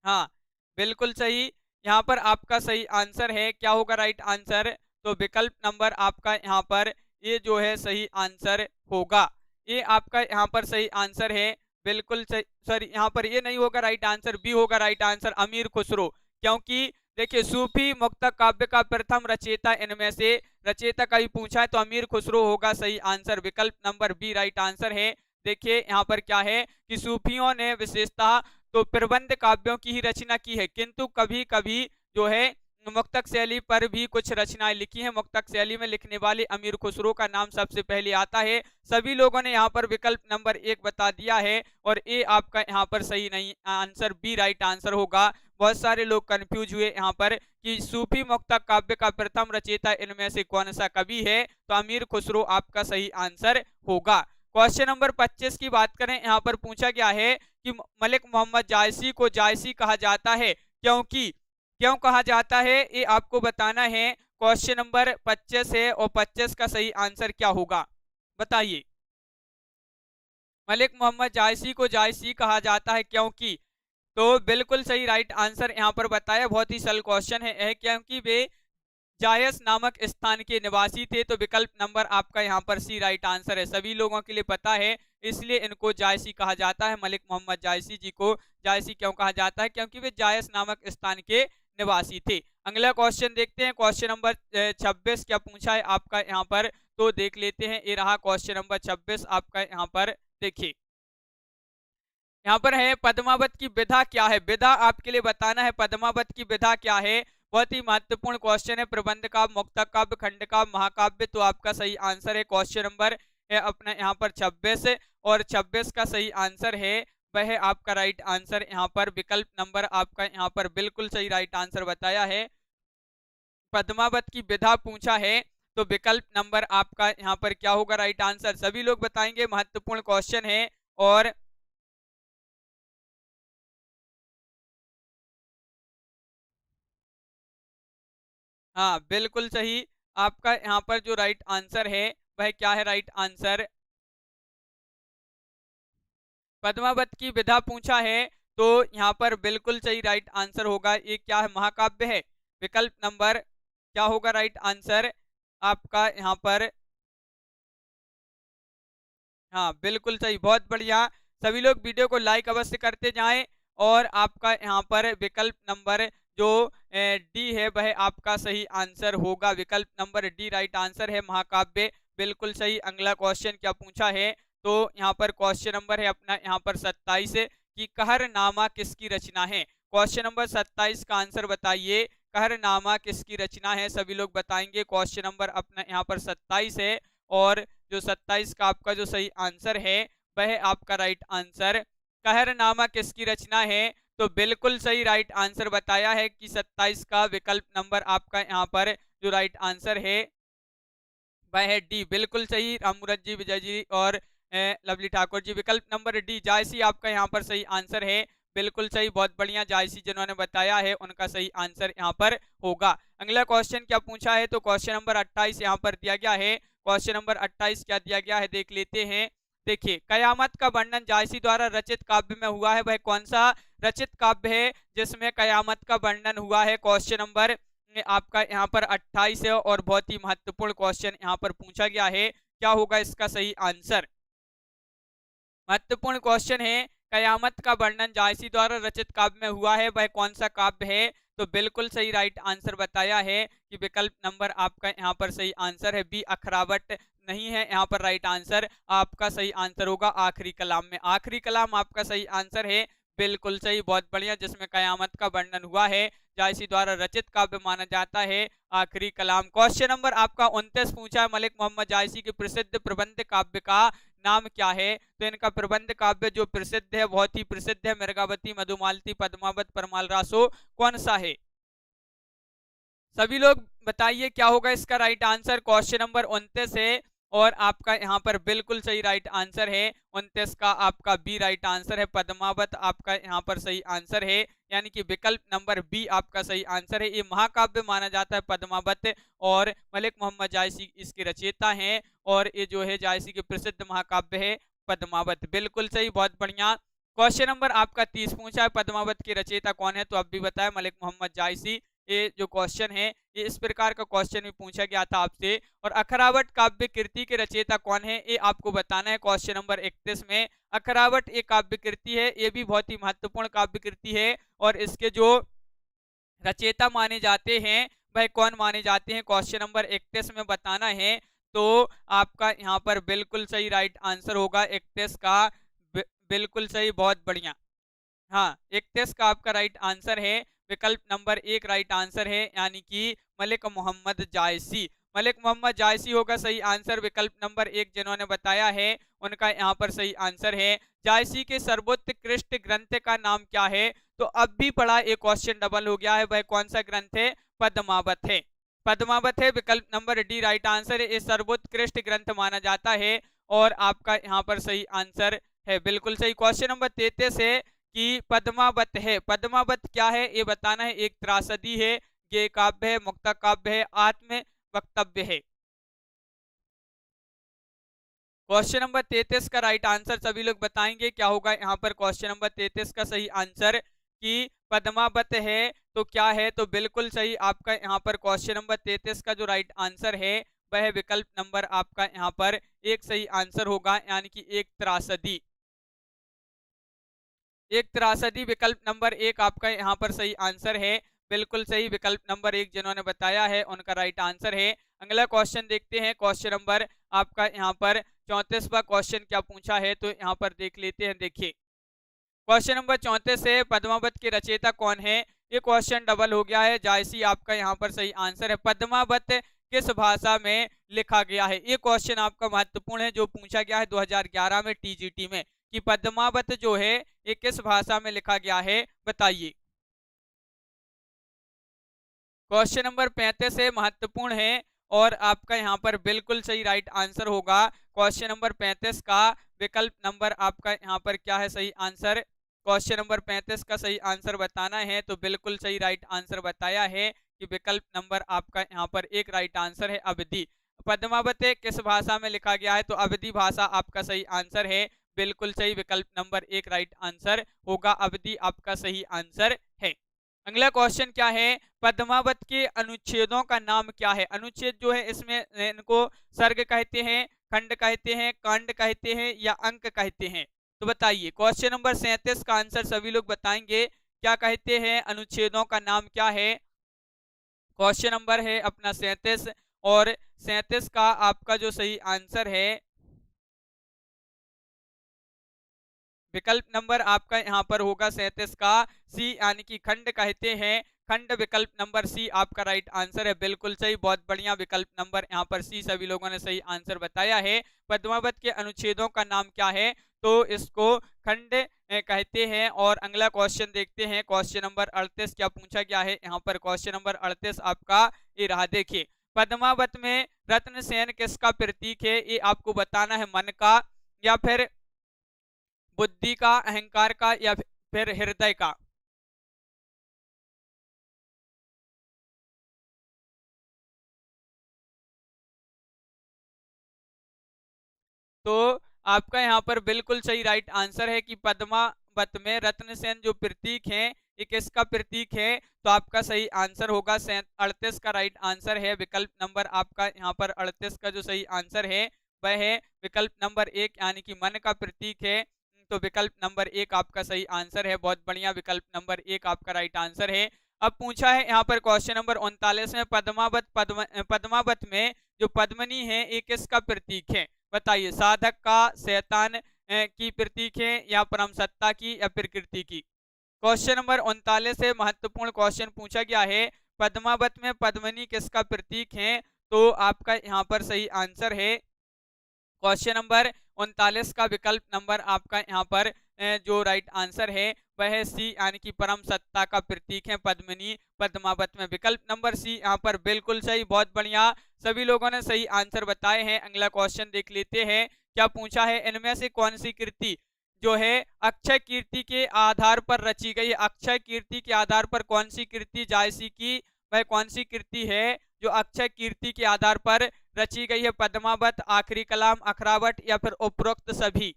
हाँ, बिल्कुल सही। यहाँ पर आपका सही आंसर है, क्या होगा राइट आंसर। तो विकल्प नंबर आपका यहाँ पर ये जो है सही आंसर होगा। ये आपका यहाँ पर सही आंसर है। बिल्कुल सही। सॉरी, यहाँ पर ये नहीं होगा राइट आंसर, बी होगा राइट आंसर, अमीर खुसरो। क्योंकि देखिए सूफी मुक्तक काव्य का प्रथम रचयिता इनमें से रचयिता का भी पूछा है तो अमीर खुसरो होगा सही आंसर। विकल्प नंबर बी राइट आंसर है। देखिए यहाँ पर क्या है कि सूफियों ने विशेषता तो प्रबंध काव्यों की ही रचना की है, किंतु कभी कभी जो है मुक्तक शैली पर भी कुछ रचनाएं लिखी हैं। मुक्तक शैली में लिखने वाले अमीर खुसरो का नाम सबसे पहले आता है। सभी लोगों ने यहाँ पर विकल्प नंबर 1 बता दिया है और ए आपका यहाँ पर सही नहीं, आंसर बी राइट आंसर होगा। बहुत सारे लोग कंफ्यूज हुए यहाँ पर कि सूफी मुक्तक काव्य का प्रथम रचयिता इनमें से कौन सा कवि है, तो अमीर खुसरो आपका सही आंसर होगा। क्वेश्चन नंबर 25 की बात करें, यहाँ पर पूछा गया है कि मलिक मोहम्मद जायसी को जायसी कहा जाता है क्योंकि, क्यों कहा जाता है ये आपको बताना है। क्वेश्चन नंबर 25 है और 25 का सही आंसर क्या होगा बताइए। मलिक मोहम्मद जायसी को जायसी कहा जाता है क्योंकि, तो बिल्कुल सही राइट आंसर यहाँ पर बताया। बहुत ही सरल क्वेश्चन है क्योंकि वे जायस नामक स्थान के निवासी थे। तो विकल्प नंबर आपका यहाँ पर सी राइट आंसर है। सभी लोगों के लिए पता है, इसलिए इनको जायसी कहा जाता है। मलिक मोहम्मद जायसी जी को जायसी क्यों कहा जाता है? क्योंकि वे जायस नामक स्थान के निवासी थे। अगला क्वेश्चन देखते हैं। क्वेश्चन नंबर 26 क्या पूछा है आपका यहाँ पर, तो देख लेते हैं। ये रहा क्वेश्चन नंबर 26 आपका यहाँ पर। देखिए यहाँ पर है पद्मावत की विधा क्या है? विधा आपके लिए बताना है, पद्मावत की विधा क्या है। बहुत ही महत्वपूर्ण क्वेश्चन है। प्रबंध काव्य, मुक्तक काव्य, खंड काव्य, महाकाव्य। तो आपका सही आंसर है क्वेश्चन नंबर है अपना यहाँ पर 26, और 26 का सही आंसर है वह आपका राइट आंसर यहाँ पर विकल्प नंबर आपका यहाँ पर बिल्कुल सही राइट आंसर बताया है। पद्मावत की विधा पूछा है तो विकल्प नंबर आपका यहाँ पर क्या होगा राइट आंसर, सभी लोग बताएंगे, महत्वपूर्ण क्वेश्चन है। और हाँ बिल्कुल सही, आपका यहाँ पर जो राइट आंसर है वह क्या है राइट आंसर, पद्मावत की विधा पूछा है तो यहाँ पर बिल्कुल सही राइट आंसर होगा, ये क्या है महाकाव्य है। विकल्प नंबर क्या होगा राइट आंसर आपका यहाँ पर, हाँ बिल्कुल सही, बहुत बढ़िया। सभी लोग वीडियो को लाइक अवश्य करते जाएं। और आपका यहाँ पर विकल्प नंबर जो डी है वह आपका सही आंसर होगा, विकल्प नंबर डी राइट आंसर है महाकाव्य, बिल्कुल सही। अगला क्वेश्चन क्या पूछा है तो यहाँ पर क्वेश्चन नंबर है अपना यहाँ पर 27 कि कहरनामा किसकी रचना है। क्वेश्चन नंबर 27 का आंसर बताइए, कहरनामा किसकी रचना है, सभी लोग बताएंगे। क्वेश्चन नंबर अपना यहाँ पर 27 है और जो 27 का आपका जो सही आंसर है वह आपका राइट आंसर कहरनामा किसकी रचना है, तो बिल्कुल सही राइट आंसर बताया है कि 27 का विकल्प नंबर आपका यहाँ पर जो राइट आंसर है वह है डी, बिल्कुल सही। रामूरत जी, विजय जी और लवली ठाकुर जी, विकल्प नंबर डी जायसी आपका यहाँ पर सही आंसर है, बिल्कुल सही, बहुत बढ़िया। जायसी जिन्होंने बताया है उनका सही आंसर यहाँ पर होगा। अगला क्वेश्चन क्या पूछा है तो क्वेश्चन नंबर 28 यहाँ पर दिया गया है। क्वेश्चन नंबर 28 क्या दिया गया है देख लेते हैं। देखिए, कयामत का वर्णन जायसी द्वारा रचित काव्य में हुआ है, वह कौन सा रचित काव्य है जिसमें कयामत का वर्णन हुआ है। क्वेश्चन नंबर आपका यहाँ पर 28 है और बहुत ही महत्वपूर्ण क्वेश्चन यहाँ पर पूछा गया है, क्या होगा इसका सही आंसर। महत्वपूर्ण क्वेश्चन है, कयामत का वर्णन जायसी द्वारा रचित काव्य में हुआ है, वह कौन सा काव्य है, तो बिल्कुल सही राइट आंसर बताया है कि विकल्प नंबर आपका यहाँ पर सही आंसर है बी, अखरावट नहीं है यहाँ पर राइट आंसर, आपका सही आंसर होगा आखिरी कलाम में, आखिरी कलाम आपका सही आंसर है, बिल्कुल सही, बहुत बढ़िया। जिसमें कयामत का वर्णन हुआ है, जायसी द्वारा रचित काव्य माना जाता है आखिरी कलाम। क्वेश्चन नंबर आपका 29 पूछा है, मलिक मोहम्मद जायसी की प्रसिद्ध प्रबंध काव्य का नाम क्या है, तो इनका प्रबंध काव्य जो प्रसिद्ध है, बहुत ही प्रसिद्ध है, मृगावती, मधुमालती, पद्मावत, परमाल रासो, कौन सा है, सभी लोग बताइए क्या होगा इसका राइट आंसर। क्वेश्चन नंबर 29 है और आपका यहाँ पर बिल्कुल सही राइट आंसर है, 29 का आपका बी राइट आंसर है, पद्मावत आपका यहाँ पर सही आंसर है, यानी कि विकल्प नंबर बी आपका सही आंसर है। ये महाकाव्य माना जाता है पद्मावत और मलिक मोहम्मद जायसी इसके रचयिता हैं और ये जो है जायसी के प्रसिद्ध महाकाव्य है पद्मावत, बिल्कुल सही, बहुत बढ़िया। क्वेश्चन नंबर आपका 30 पूछा है, पद्मावत के रचयिता कौन है, तो अब भी बताया मलिक मोहम्मद जायसी। ये जो क्वेश्चन है ये इस प्रकार का क्वेश्चन भी पूछा गया था आपसे। और अखरावट काव्य कृति के रचयिता कौन है, ये आपको बताना है क्वेश्चन नंबर 31 में। अखरावट एक काव्य कृति है, ये भी बहुत ही महत्वपूर्ण काव्य कृति है और इसके जो रचयिता माने जाते हैं वह कौन माने जाते हैं, क्वेश्चन नंबर 31 में बताना है। तो आपका यहाँ पर बिल्कुल सही राइट आंसर होगा 31 का, बिल्कुल सही, बहुत बढ़िया। हाँ, 31 का आपका राइट आंसर है, विकल्प नंबर 1 राइट आंसर है, यानी कि मलिक मोहम्मद जायसी, मलिक मोहम्मद जायसी होगा सही आंसर। विकल्प नंबर 1 जिन्होंने बताया है उनका यहाँ पर सही आंसर है। जायसी के सर्वोत्कृष्ट ग्रंथ का नाम क्या है, तो अब भी पढ़ा एक क्वेश्चन डबल हो गया है, वह कौन सा ग्रंथ है, पद्मावत है, पद्मावत है, विकल्प नंबर डी राइट आंसर है, ये सर्वोत्कृष्ट ग्रंथ माना जाता है और आपका यहाँ पर सही आंसर है, बिल्कुल सही। क्वेश्चन नंबर 33 है कि पद्मावत है, पद्मावत क्या है ये बताना है, एक त्रासदी है, गेय काव्य है, मुक्तक काव्य है, आत्म वक्तव्य है। क्वेश्चन नंबर 33 का राइट आंसर सभी लोग बताएंगे क्या होगा यहाँ पर। क्वेश्चन नंबर 33 का सही आंसर कि पद्मावत है तो क्या है, तो बिल्कुल सही आपका यहाँ पर क्वेश्चन नंबर 33 का जो राइट आंसर है वह विकल्प नंबर आपका यहाँ पर एक सही आंसर होगा, यानी कि एक त्रासदी, एक त्रासदी विकल्प नंबर 1 आपका यहाँ पर सही आंसर है, बिल्कुल सही, विकल्प नंबर 1 जिन्होंने बताया है उनका राइट आंसर है। अगला क्वेश्चन देखते हैं, क्वेश्चन नंबर आपका यहाँ पर 34वां क्वेश्चन क्या पूछा है, तो यहाँ पर देख लेते हैं। देखिए, क्वेश्चन नंबर 34 है, पद्मावत के रचयिता कौन है, ये क्वेश्चन डबल हो गया है, जायसी आपका यहाँ पर सही आंसर है। पद्मावत किस भाषा में लिखा गया है? ये क्वेश्चन आपका महत्वपूर्ण है, जो पूछा गया है 2011 में टीजीटी में, कि पद्मावत जो है ये किस भाषा में लिखा गया है, बताइए। क्वेश्चन नंबर 35 है, महत्वपूर्ण है और आपका यहाँ पर बिल्कुल सही राइट आंसर होगा। क्वेश्चन नंबर 35 का विकल्प नंबर आपका यहाँ पर क्या है सही आंसर? क्वेश्चन नंबर 35 का सही आंसर बताना है तो बिल्कुल सही राइट आंसर बताया है कि विकल्प नंबर आपका यहाँ पर एक राइट आंसर है, अवधि। पद्मावत किस भाषा में लिखा गया है? तो अवधि भाषा आपका सही आंसर है, बिल्कुल सही, विकल्प नंबर एक राइट आंसर होगा, अवधि आपका सही आंसर है। अगला क्वेश्चन क्या है? पद्मावत के अनुच्छेदों का नाम क्या है? अनुच्छेद जो है इसमें इनको सर्ग कहते हैं, खंड कहते हैं, कांड कहते हैं या अंक कहते हैं? तो बताइए। क्वेश्चन नंबर 37 का आंसर सभी लोग बताएंगे, क्या कहते हैं, अनुच्छेदों का नाम क्या है? क्वेश्चन नंबर है अपना 37 और 37 का आपका जो सही आंसर है, विकल्प नंबर आपका यहाँ पर होगा 37 का सी, यानी कि खंड कहते हैं, खंड, विकल्प नंबर सी आपका राइट आंसर है, बिल्कुल सही, बहुत बढ़िया, विकल्प नंबर यहाँ पर सी सभी लोगों ने सही आंसर बताया है। पद्मावत के अनुच्छेदों का नाम क्या है? तो इसको खंड कहते हैं। और अगला क्वेश्चन देखते हैं, क्वेश्चन नंबर 38 क्या पूछा गया है यहाँ पर? क्वेश्चन नंबर 38 आपका ये रहा, देखिए। पद्मावत में रत्न सेन किसका प्रतीक है? ये आपको बताना है, मन का या फिर बुद्धि का, अहंकार का या फिर हृदय का? तो आपका यहाँ पर बिल्कुल सही राइट आंसर है कि पद्मावत में रत्नसेन जो प्रतीक है ये किसका प्रतीक है? तो आपका सही आंसर होगा 38 का राइट आंसर है, विकल्प नंबर आपका यहाँ पर 38 का जो सही आंसर है वह है विकल्प नंबर एक, यानी कि मन का प्रतीक है। तो विकल्प नंबर एक आपका सही आंसर है, बहुत बढ़िया, विकल्प नंबर एक आपका राइट आंसर है। अब पूछा है यहाँ पर क्वेश्चन नंबर 39 में, पद्मावत में जो पद्मनी है ये किसका प्रतीक है? बताइए। साधक का, शैतान की प्रतीक है या परम सत्ता की या प्रकृति की? क्वेश्चन नंबर 39 से महत्वपूर्ण क्वेश्चन पूछा गया है, पद्मावत में पद्मनी किसका प्रतीक है? तो आपका यहाँ पर सही आंसर है क्वेश्चन नंबर 39 का विकल्प नंबर आपका यहाँ पर जो राइट आंसर है वह है सी, यानी कि परम सत्ता का प्रतीक है पद्मिनी पद्मावत में, विकल्प नंबर सी यहाँ पर बिल्कुल सही, बहुत बढ़िया, सभी लोगों ने सही आंसर बताए हैं। अगला क्वेश्चन देख लेते हैं, क्या पूछा है? इनमें से कौन सी कृति जो है अक्षय कीर्ति के आधार पर रची गई है? अक्षय कीर्ति के आधार पर कौन सी कृति जायसी की वह कौन सी कृति है जो अक्षय कीर्ति के आधार पर रची गई है? पद्मावत, आखिरी कलाम, अखरावट या फिर उपरोक्त सभी?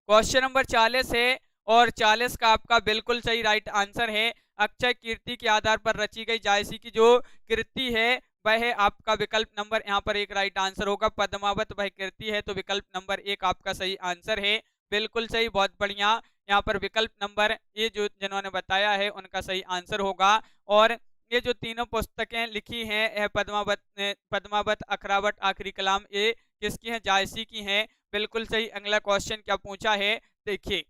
क्वेश्चन नंबर 40 है और 40 का आपका बिल्कुल सही राइट आंसर है, अक्षय कीर्ति के आधार पर रची गई जायसी की जो कृति है वह है आपका विकल्प नंबर यहाँ पर एक राइट आंसर होगा, पद्मावत वह कृति है, तो विकल्प नंबर एक आपका सही आंसर है, बिल्कुल सही, बहुत बढ़िया, यहाँ पर विकल्प नंबर ये जो जिन्होंने बताया है उनका सही आंसर होगा। और ये जो तीनों पुस्तकें लिखी हैं पद्मावत, अखरावट, आखिरी कलाम, ये किसकी हैं? जायसी की हैं, बिल्कुल सही। अगला क्वेश्चन क्या पूछा है, देखिए।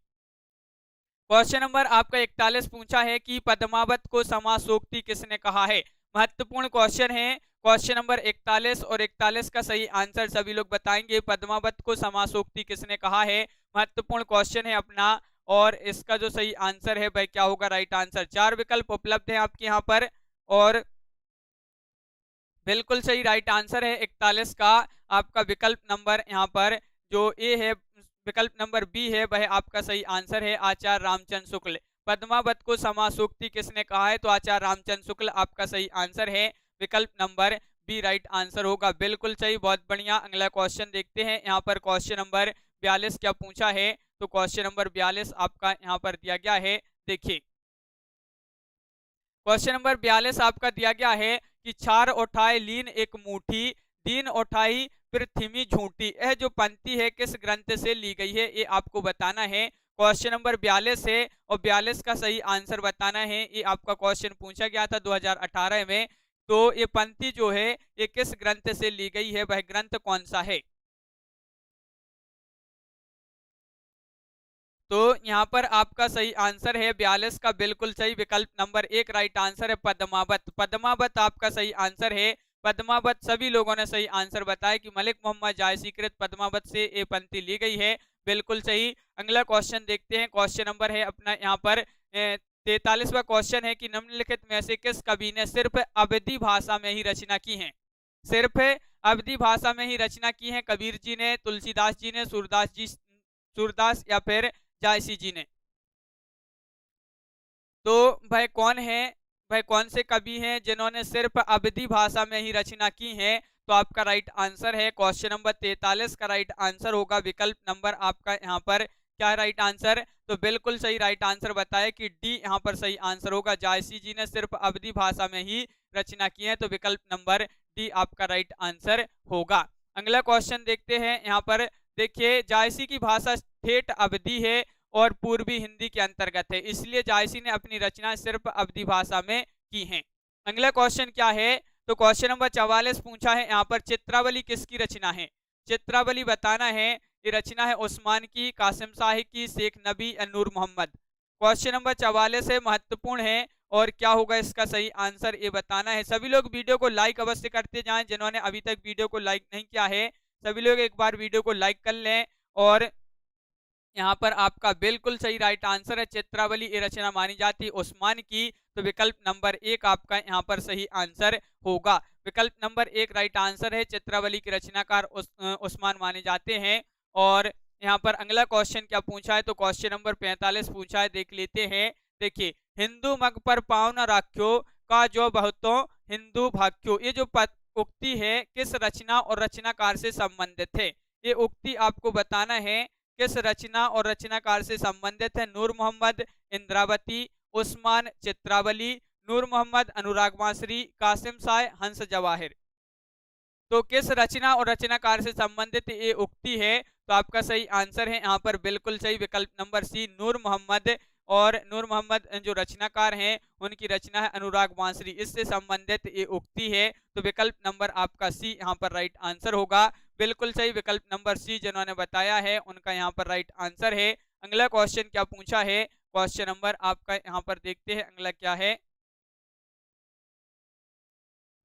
क्वेश्चन नंबर आपका 41 पूछा है कि पद्मावत को समासोक्ति किसने कहा है? महत्वपूर्ण क्वेश्चन है। क्वेश्चन नंबर 41 और 41 का सही आंसर सभी लोग बताएंगे, पद्मावत को समासोक्ति किसने कहा है? महत्वपूर्ण क्वेश्चन है अपना, और इसका जो सही आंसर है भाई क्या होगा राइट आंसर? चार विकल्प उपलब्ध है आपके यहाँ पर और बिल्कुल सही राइट आंसर है 41 का आपका विकल्प नंबर यहाँ पर जो ए है, विकल्प नंबर बी है, वह आपका सही आंसर है, आचार्य रामचंद्र शुक्ल। पद्मावत को समासोक्ति किसने कहा है? तो आचार्य रामचंद्र शुक्ल आपका सही आंसर है, विकल्प नंबर बी राइट आंसर होगा, बिल्कुल सही, बहुत बढ़िया। अगला क्वेश्चन देखते हैं, यहाँ पर क्वेश्चन नंबर 42 क्या पूछा है? तो क्वेश्चन नंबर 42 आपका यहाँ पर दिया गया है, देखिए। क्वेश्चन नंबर 42 आपका दिया गया है कि छार उठाए लीन एक मुठी, दीन उठाई पृथ्वी झूठी, यह जो पंक्ति है किस ग्रंथ से ली गई है? ये आपको बताना है। क्वेश्चन नंबर 42 है और 42 का सही आंसर बताना है, ये आपका क्वेश्चन पूछा गया था 2018 में। तो ये पंक्ति जो है ये किस ग्रंथ से ली गई है, वह ग्रंथ कौन सा है? तो यहाँ पर आपका सही आंसर है 42 का बिल्कुल सही, विकल्प नंबर एक राइट आंसर है, पद्मावत। पद्मावत आपका सही आंसर है, पद्मावत, सभी लोगों ने सही आंसर बताया कि मलिक मोहम्मद जायसी कृत पद्मावत से ये पंक्ति ली गई है, बिल्कुल सही। अगला क्वेश्चन देखते हैं, क्वेश्चन नंबर है अपना यहाँ पर 43वां क्वेश्चन है कि निम्नलिखित में से किस कवि ने सिर्फ अवधी भाषा में ही रचना की है? सिर्फ अवधी भाषा में ही रचना की है, कबीर जी ने, तुलसीदास जी ने, सूरदास या फिर जायसी जी ने। तो भाई कौन है, भाई कौन से कवि हैं जिन्होंने सिर्फ अवधी भाषा में ही रचना की है? तो आपका राइट आंसर है क्वेश्चन नंबर 43 का राइट आंसर होगा विकल्प नंबर आपका यहाँ पर क्या है राइट आंसर? तो बिल्कुल सही राइट आंसर बताया कि डी यहाँ पर सही आंसर होगा, जायसी जी ने सिर्फ अवधी भाषा में ही रचना की है, तो विकल्प नंबर डी आपका राइट आंसर होगा। अगला क्वेश्चन देखते हैं यहाँ पर, देखिए जायसी की भाषा ठेठ अवधी है और पूर्वी हिंदी के अंतर्गत है, इसलिए जायसी ने अपनी रचना सिर्फ अवधी भाषा में की है। अगला क्वेश्चन क्या है? तो क्वेश्चन नंबर 44 पूछा है यहाँ पर, चित्रावली किसकी रचना है? चित्रावली बताना है, ये रचना है उस्मान की, कासिम शाह की, शेख नबी या नूर मोहम्मद। क्वेश्चन नंबर 44 है, महत्वपूर्ण है और क्या होगा इसका सही आंसर ये बताना है। सभी लोग वीडियो को लाइक अवश्य करते जाएं, जिन्होंने अभी तक वीडियो को लाइक नहीं किया है सभी लोग एक बार वीडियो को लाइक कर लें। और यहाँ पर आपका बिल्कुल सही राइट आंसर है, चित्रावली ये रचना मानी जाती है उस्मान की, तो विकल्प नंबर 1 आपका यहाँ पर सही आंसर होगा। विकल्प नंबर 1 राइट आंसर है, चित्रावली के रचनाकार उस्मान माने जाते हैं। और यहाँ पर अगला क्वेश्चन क्या पूछा है? तो क्वेश्चन नंबर 45 पूछा है, देख लेते हैं। देखिए, हिंदू मग पर पाँव न राख्यो का जो बहुतों हिंदू भाग्यो, ये जो उक्ति है किस रचना और रचनाकार से संबंधित है? ये उक्ति आपको बताना है किस रचना और रचनाकार से संबंधित है। नूर मोहम्मद, इंद्रावती, उस्मान, चित्रावली, नूर मोहम्मद, अनुराग बांसुरी, कासिम शाह, हंस जवाहिर। तो किस रचना और रचनाकार से संबंधित ये उक्ति है? तो आपका सही आंसर है यहाँ पर बिल्कुल सही विकल्प नंबर सी, नूर मोहम्मद। और नूर मोहम्मद जो रचनाकार हैं उनकी रचना है अनुराग बांसुरी, इससे संबंधित ये उक्ति है, तो विकल्प नंबर आपका सी यहाँ पर राइट आंसर होगा। बिल्कुल सही विकल्प नंबर सी जिन्होंने बताया है उनका यहाँ पर राइट आंसर है। अगला क्वेश्चन क्या पूछा है? क्वेश्चन नंबर आपका यहाँ पर देखते हैं अगला क्या है।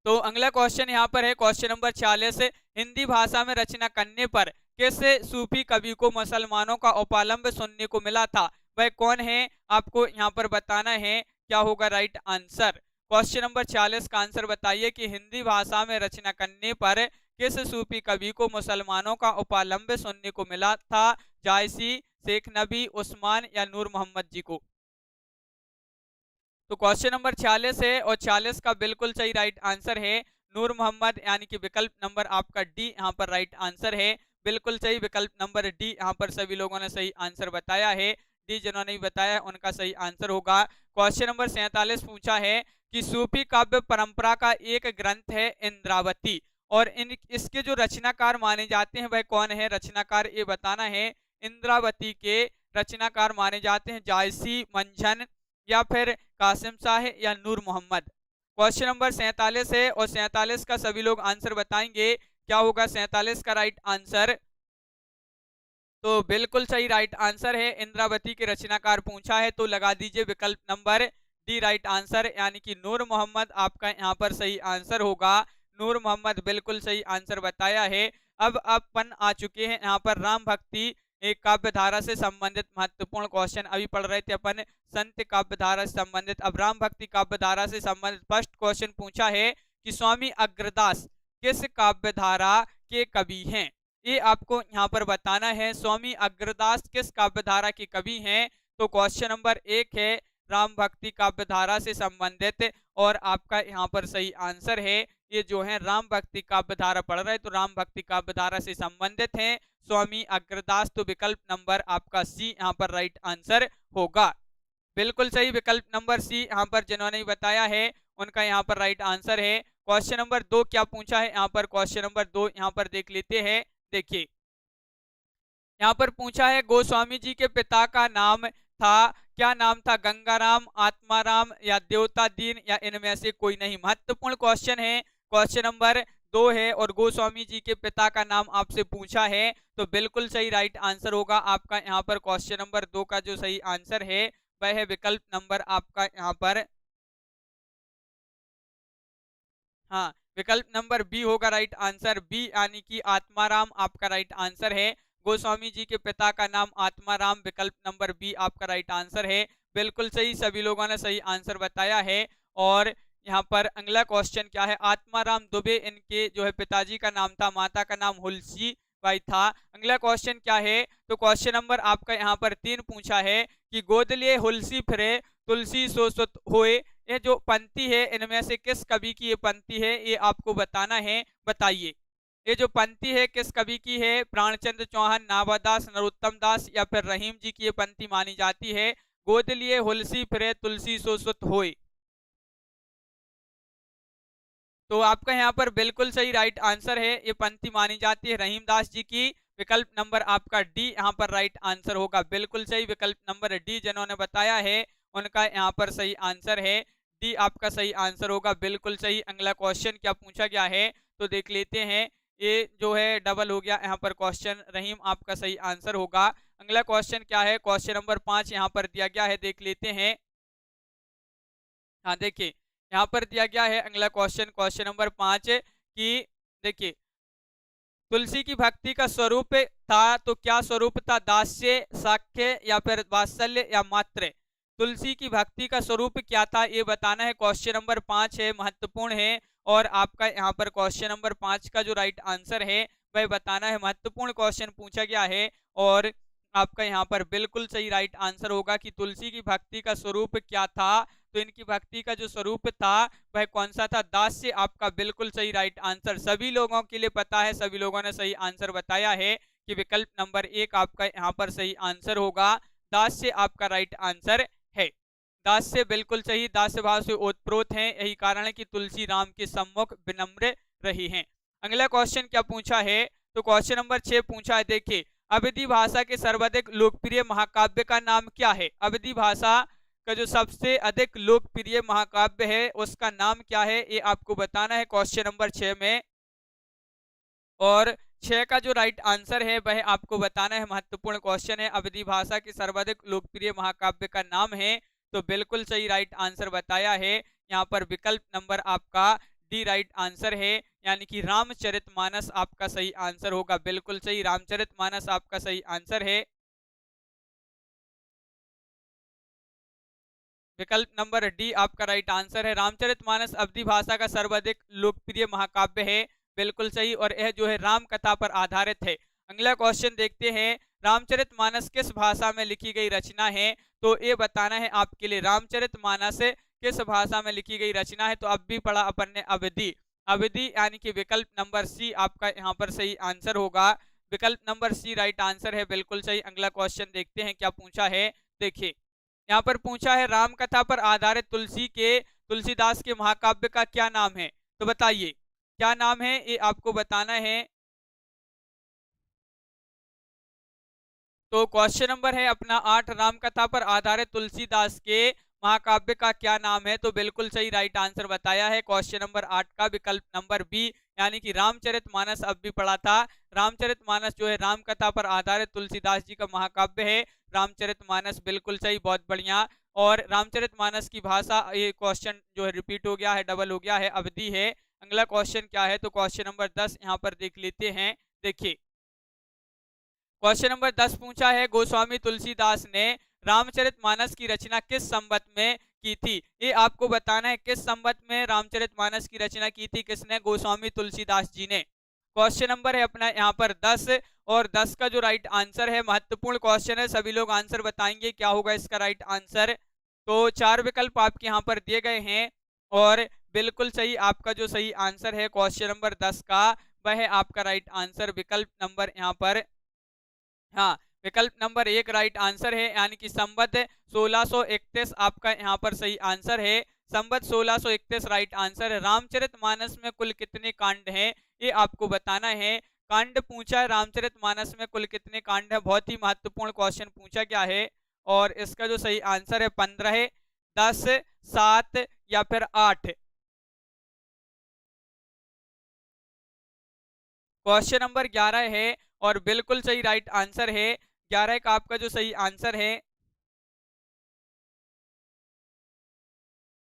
तो अगला क्वेश्चन यहाँ पर है क्वेश्चन नंबर 46, हिंदी भाषा में रचना करने पर किस सूफी कवि को मुसलमानों का उपालंब सुनने को मिला था? वह कौन है आपको यहाँ पर बताना है, क्या होगा राइट आंसर? क्वेश्चन नंबर 46 का आंसर बताइए कि हिंदी भाषा में रचना करने पर किस सूफी कवि को मुसलमानों का उपालंब सुनने को मिला था? जायसी, शेख नबी, उस्मान या नूर मोहम्मद जी को? तो क्वेश्चन नंबर 46 है और 46 का बिल्कुल सही राइट आंसर है नूर मोहम्मद, यानी कि विकल्प नंबर आपका डी यहाँ पर राइट आंसर है। बिल्कुल सही विकल्प नंबर डी यहाँ पर सभी लोगों ने सही आंसर बताया है, डी जिन्होंने भी बताया उनका सही आंसर होगा। क्वेश्चन नंबर 47 पूछा है कि सूफी काव्य परंपरा का एक ग्रंथ है इंद्रावती, और इसके जो रचनाकार माने जाते हैं वह कौन है? रचनाकार ये बताना है। इंद्रावती के रचनाकार माने जाते हैं जायसी, मंझन या फिर कासिम शाह या नूर मोहम्मद। क्वेश्चन नंबर 47 है और 47 का सभी लोग आंसर बताएंगे, क्या होगा 47 का राइट आंसर? तो बिल्कुल सही राइट आंसर है, इंद्रावती के रचनाकार पूछा है तो लगा दीजिए विकल्प नंबर डी राइट आंसर, यानी कि नूर मोहम्मद आपका यहाँ पर सही आंसर होगा। नूर मोहम्मद बिल्कुल सही आंसर बताया है। अब अपन आ चुके हैं यहाँ पर राम भक्ति एक काव्य धारा से संबंधित महत्वपूर्ण क्वेश्चन, अभी पढ़ रहे थे अपन संत काव्य धारा से संबंधित, अब राम भक्ति काव्य धारा से संबंधित फर्स्ट क्वेश्चन पूछा है कि स्वामी अग्रदास किस काव्य धारा के कवि हैं? ये आपको यहाँ पर बताना है, स्वामी अग्रदास किस काव्य धारा के कवि हैं? तो क्वेश्चन नंबर 1 है राम भक्ति काव्य धारा से संबंधित, और आपका यहाँ पर सही आंसर है ये जो है राम भक्ति काव्य धारा पढ़ रहे तो राम भक्ति काव्य धारा से संबंधित है स्वामी अग्रदास, तो विकल्प नंबर आपका सी यहाँ पर राइट आंसर होगा। बिल्कुल सही विकल्प नंबर सी यहाँ पर जिन्होंने बताया है उनका यहाँ पर राइट आंसर है। क्वेश्चन नंबर 2 क्या पूछा है यहाँ पर? क्वेश्चन नंबर 2 यहाँ पर देख लेते हैं। देखिए, यहाँ पर पूछा है गोस्वामी जी के पिता का नाम था, क्या नाम था? गंगाराम, आत्माराम या देवता दीन या इनमें से कोई नहीं। महत्वपूर्ण क्वेश्चन है, क्वेश्चन नंबर 2 है और गोस्वामी जी के पिता का नाम आपसे पूछा है, तो बिल्कुल सही राइट आंसर होगा आपका यहाँ पर क्वेश्चन नंबर 2 का जो सही आंसर है वह है विकल्प नंबर आपका यहाँ पर, हाँ विकल्प नंबर बी होगा राइट आंसर, बी यानी कि आत्माराम आपका राइट आंसर है। गोस्वामी जी के पिता का नाम आत्माराम, विकल्प नंबर बी आपका राइट आंसर है। बिल्कुल सही, सभी लोगों ने सही आंसर बताया है। और यहाँ पर अगला क्वेश्चन क्या है, आत्माराम दुबे इनके जो है पिताजी का नाम था, माता का नाम हुलसी बाई था। अगला क्वेश्चन क्या है, तो क्वेश्चन नंबर आपका यहाँ पर 3 पूछा है कि गोद लिए हुलसी फिरे तुलसी सो सुत होए। ये जो पंक्ति है इनमें से किस कवि की ये पंक्ति है, ये आपको बताना है, बताइए। ये जो पंक्ति है किस कवि की है, प्राणचंद्र चौहान, नाभादास, नरोत्तम दास या फिर रहीम जी की ये पंक्ति मानी जाती है। गोद लिए हुलसी फिरे तुलसी सो सुत होए। तो आपका यहाँ पर बिल्कुल सही राइट आंसर है, ये पंक्ति मानी जाती है रहीमदास जी की। विकल्प नंबर आपका डी यहाँ पर राइट आंसर होगा, बिल्कुल सही। विकल्प नंबर डी जिन्होंने बताया है उनका यहाँ पर सही आंसर है, डी आपका सही आंसर होगा, बिल्कुल सही। अगला क्वेश्चन क्या पूछा गया है तो देख लेते हैं। ये जो है डबल हो गया यहाँ पर क्वेश्चन, रहीम आपका सही आंसर होगा। अगला क्वेश्चन क्या है, क्वेश्चन नंबर 5 यहाँ पर दिया गया है, देख लेते हैं। हाँ देखिए, यहाँ पर दिया गया है अगला क्वेश्चन, क्वेश्चन नंबर 5 कि देखिए, तुलसी की भक्ति का स्वरूप था तो क्या स्वरूप था, दास्य, साख्य या फिर वात्सल्य या मात्र। तुलसी की भक्ति का स्वरूप क्या था ये बताना है, क्वेश्चन नंबर 5 है, महत्वपूर्ण है। और आपका यहाँ पर क्वेश्चन नंबर 5 का जो राइट आंसर है वह बताना है, महत्वपूर्ण क्वेश्चन पूछा गया है। और आपका यहाँ पर बिल्कुल सही राइट आंसर होगा कि तुलसी की भक्ति का स्वरूप क्या था। तो इनकी भक्ति का जो स्वरूप था वह कौन सा था, दास्य आपका बिल्कुल सही राइट आंसर, सभी लोगों के लिए पता है, सभी लोगों ने सही आंसर बताया है कि विकल्प नंबर 1 आपका यहाँ पर सही आंसर होगा, दास्य आपका राइट आंसर है। दास्य बिल्कुल सही, दास्य भाव से ओतप्रोत हैं, यही कारण है कि तुलसी राम के सम्मुख विनम्र रही हैं। अगला क्वेश्चन क्या पूछा है, तो क्वेश्चन नंबर 6 पूछा है, देखिए, अवधी भाषा के सर्वाधिक लोकप्रिय महाकाव्य का नाम क्या है। अवधी भाषा का जो सबसे अधिक लोकप्रिय महाकाव्य है उसका नाम क्या है, ये आपको बताना है क्वेश्चन नंबर 6 में। और 6 का जो राइट आंसर है वह आपको बताना है, महत्वपूर्ण क्वेश्चन है, अवधी भाषा के सर्वाधिक लोकप्रिय महाकाव्य का नाम है। तो बिल्कुल सही राइट आंसर बताया है, यहाँ पर विकल्प नंबर आपका डी राइट आंसर है, यानी कि रामचरितमानस आपका सही आंसर होगा, बिल्कुल सही, रामचरितमानस आपका सही आंसर है। विकल्प नंबर डी आपका राइट आंसर है, रामचरितमानस अवधी भाषा का सर्वाधिक लोकप्रिय महाकाव्य है, बिल्कुल सही। और यह जो है राम कथा पर आधारित है। अगला क्वेश्चन देखते हैं, रामचरितमानस किस भाषा में लिखी गई रचना है, तो ये बताना है आपके लिए, रामचरितमानस किस भाषा में लिखी गई रचना है। तो अब भी पढ़ा अपन ने अवधी, अवधी यानी कि विकल्प नंबर सी आपका यहाँ पर सही आंसर होगा, विकल्प नंबर सी राइट आंसर है, बिल्कुल सही। अगला क्वेश्चन देखते हैं क्या पूछा है, देखिए, यहाँ पर पूछा है राम कथा पर आधारित तुलसीदास के महाकाव्य का क्या नाम है, तो बताइए क्या नाम है, ये आपको बताना है। तो क्वेश्चन नंबर है अपना 8, राम कथा पर आधारित तुलसीदास के महाकाव्य का क्या नाम है, तो बिल्कुल सही राइट आंसर बताया है क्वेश्चन नंबर 8 का, विकल्प नंबर बी, यानी कि रामचरितमानस। अब भी पढ़ा था, रामचरितमानस जो है राम कथा पर आधारित तुलसीदास जी का महाकाव्य है, रामचरितमानस, बिल्कुल सही, बहुत बढ़िया। और रामचरितमानस की भाषा, ये क्वेश्चन जो है रिपीट हो गया है, डबल हो गया है, अवधि है। अगला क्वेश्चन क्या है, तो क्वेश्चन नंबर 10 यहाँ पर देख लेते हैं। देखिए, क्वेश्चन नंबर 10 पूछा है, गोस्वामी तुलसीदास ने रामचरितमानस की रचना किस संवत में की थी, ये आपको बताना है, किस संवत में रामचरितमानस की रचना की थी, किसने, गोस्वामी तुलसीदास जी ने। क्वेश्चन नंबर है अपना यहाँ पर 10, और 10 का जो राइट आंसर है, महत्वपूर्ण क्वेश्चन है, सभी लोग आंसर बताएंगे क्या होगा इसका राइट आंसर। तो 4 विकल्प आपके यहाँ पर दिए गए हैं, और बिल्कुल सही आपका जो सही आंसर है क्वेश्चन नंबर 10 का, वह है आपका राइट आंसर, विकल्प नंबर यहाँ पर, हाँ, विकल्प नंबर 1 राइट आंसर है, यानी कि संवत 1631 आपका यहाँ पर सही आंसर है, संवत 1631 राइट आंसर है। रामचरितमानस में कुल कितने कांड हैं, ये आपको बताना है, कांड पूछा है, रामचरितमानस में कुल कितने कांड है, बहुत ही महत्वपूर्ण क्वेश्चन पूछा गया है। और इसका जो सही आंसर है 15, 10, 7 या फिर 8। क्वेश्चन नंबर 11 है, और बिल्कुल सही राइट आंसर है, 11 का आपका जो सही आंसर है,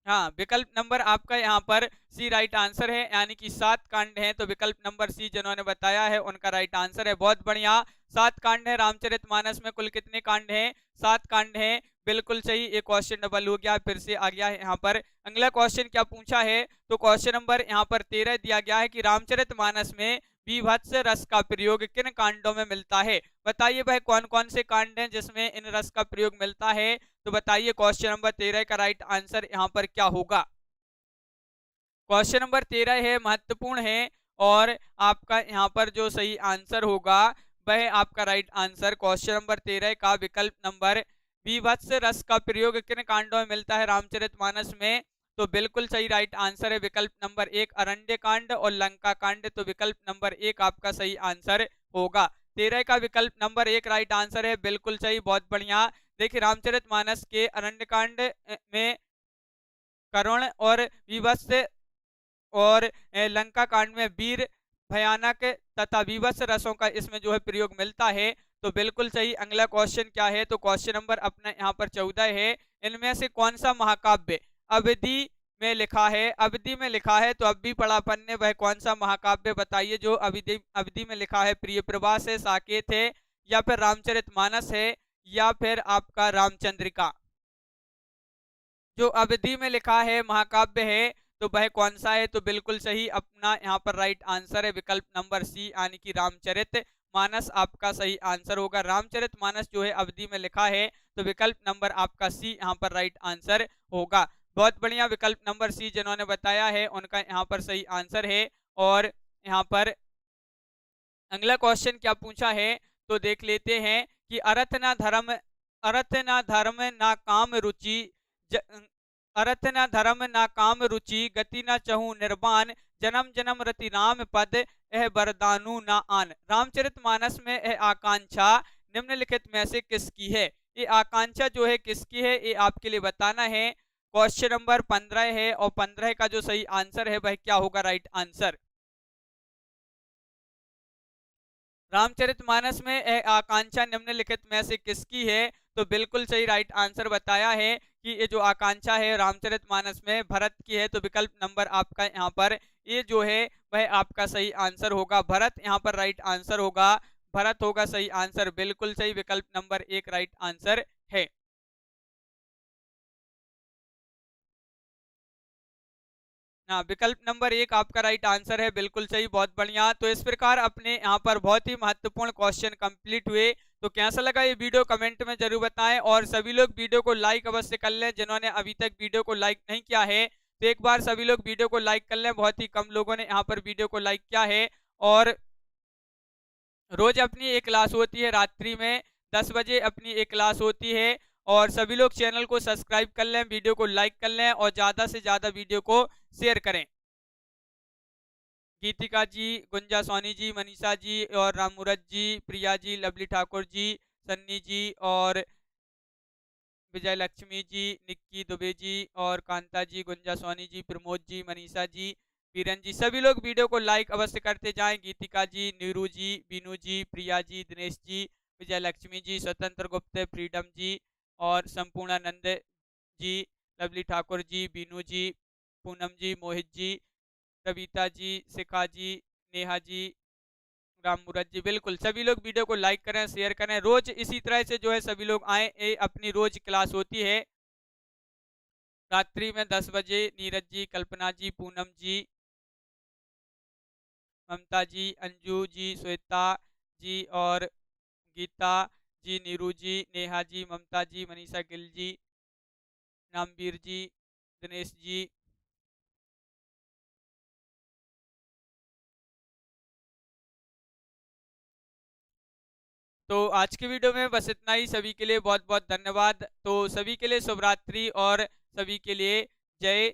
हाँ, विकल्प नंबर आपका यहाँ पर सी राइट आंसर है, यानी कि 7 कांड हैं, तो विकल्प नंबर सी जिन्होंने बताया है उनका राइट आंसर है। बहुत बढ़िया, 7 कांड है रामचरितमानस में। कुल कितने कांड हैं? 7 कांड हैं, बिल्कुल सही। एक क्वेश्चन डबल हो गया, फिर से आ गया है यहाँ पर। अगला क्वेश्चन क्या पूछा है? तो क्वेश्चन नंबर यहाँ पर 13 दिया गया है कि रामचरितमानस में बीभत्स रस का प्रयोग किन कांडों में मिलता है। बताइए भाई कौन कौन से कांड हैं जिसमें इन रस का प्रयोग मिलता है। तो बताइए क्वेश्चन नंबर 13 का राइट आंसर यहाँ पर क्या होगा। क्वेश्चन नंबर 13 है, महत्वपूर्ण है, और आपका यहाँ पर जो सही आंसर होगा वह आपका राइट आंसर क्वेश्चन नंबर 13 का विकल्प नंबर बीभत्स रस का प्रयोग किन कांडों में मिलता है रामचरितमानस में। तो बिल्कुल सही राइट आंसर है विकल्प नंबर 1 अरण्य कांड और लंका कांड। तो विकल्प नंबर 1 आपका सही आंसर होगा। 13 का विकल्प नंबर 1 राइट आंसर है, बिल्कुल सही, बहुत बढ़िया। देखिए रामचरितमानस के अरण्य कांड में करुण और विभत्स, और लंका कांड में वीर, भयानक तथा विभत्स रसों का इसमें जो है प्रयोग मिलता है। तो बिल्कुल सही। अगला क्वेश्चन क्या है? तो क्वेश्चन नंबर अपने यहाँ पर 14 है, इनमें से कौन सा महाकाव्य अवधि में लिखा है? अवधि में लिखा है, तो अब भी पढ़ा अपन ने, वह कौन सा महाकाव्य बताइए जो अवधि अवधि में लिखा है। प्रिय प्रवास है, साकेत है, या फिर रामचरितमानस है, या फिर आपका रामचंद्रिका। जो अवधि में लिखा है महाकाव्य है, तो वह कौन सा है? तो बिल्कुल सही, अपना यहाँ पर राइट आंसर है विकल्प नंबर सी, यानी कि रामचरित मानस आपका सही आंसर होगा। रामचरित मानस जो है अवधि में लिखा है, तो विकल्प नंबर आपका सी यहाँ पर राइट आंसर होगा। बहुत बढ़िया, विकल्प नंबर सी जिन्होंने बताया है उनका यहाँ पर सही आंसर है। और यहाँ पर अगला क्वेश्चन क्या पूछा है, तो देख लेते हैं कि अर्थ न धर्म, अर्थ न धर्म न काम रुचि, अर्थ न धर्म न काम रुचि, गति न चहु निर्वाण, जन्म जन्म रति राम पद, यह बरदानु न आन। रामचरितमानस में यह आकांक्षा निम्नलिखित में से किसकी है? ये आकांक्षा जो है किसकी है, ये आपके लिए बताना है। क्वेश्चन नंबर 15 है, और 15 का जो सही आंसर है वह क्या होगा राइट आंसर। रामचरितमानस में आकांक्षा निम्नलिखित में से किसकी है? तो बिल्कुल सही राइट आंसर बताया है कि ये जो आकांक्षा है रामचरितमानस में भरत की है। तो विकल्प नंबर आपका यहाँ पर ये जो है वह आपका सही आंसर होगा, भरत यहाँ पर राइट आंसर होगा, भरत होगा सही आंसर, बिल्कुल सही, विकल्प नंबर 1 राइट आंसर है। हाँ, विकल्प नंबर 1 आपका राइट आंसर है, बिल्कुल सही, बहुत बढ़िया। तो इस प्रकार अपने यहाँ पर बहुत ही महत्वपूर्ण क्वेश्चन कंप्लीट हुए। तो कैसा लगा ये वीडियो कमेंट में जरूर बताएं, और सभी लोग वीडियो को लाइक अवश्य कर लें। जिन्होंने अभी तक वीडियो को लाइक नहीं किया है, तो एक बार सभी लोग वीडियो को लाइक कर लें। बहुत ही कम लोगों ने यहाँ पर वीडियो को लाइक किया है। और रोज अपनी एक क्लास होती है रात्रि में 10 बजे अपनी एक क्लास होती है। और सभी लोग चैनल को सब्सक्राइब कर लें, वीडियो को लाइक कर लें, और ज़्यादा से ज़्यादा वीडियो को शेयर करें। गीतिका जी, गुंजा सोनी जी, मनीषा जी, और रामूरत जी, प्रिया जी, लवली ठाकुर जी, सन्नी जी, और विजय लक्ष्मी जी, निक्की दुबे जी, और कांता जी, गुंजा सोनी जी, प्रमोद जी, मनीषा जी, बीरन जी, सभी लोग वीडियो को लाइक अवश्य करते जाएं। गीतिका जी, नीरू जी, बीनू जी, प्रिया जी, दिनेश जी, विजय लक्ष्मी जी, स्वतंत्र गुप्त, फ्रीडम जी, और संपूर्णानंद जी, लवली ठाकुर जी, बीनू जी, पूनम जी, मोहित जी, कविता जी, शिखा जी, नेहा जी, राम मुरत जी, बिल्कुल सभी लोग वीडियो को लाइक करें, शेयर करें। रोज इसी तरह से जो है सभी लोग आए, अपनी रोज क्लास होती है रात्रि में 10 बजे। नीरज जी, कल्पना जी, पूनम जी, ममता जी, अंजू जी, श्वेता जी, और गीता जी, नीरू जी, नेहा जी, ममता जी, मनीषा गिल जी, रामवीर जी, दिनेश जी। तो आज की वीडियो में बस इतना ही। सभी के लिए बहुत बहुत धन्यवाद। तो सभी के लिए शुभ रात्रि, और सभी के लिए जय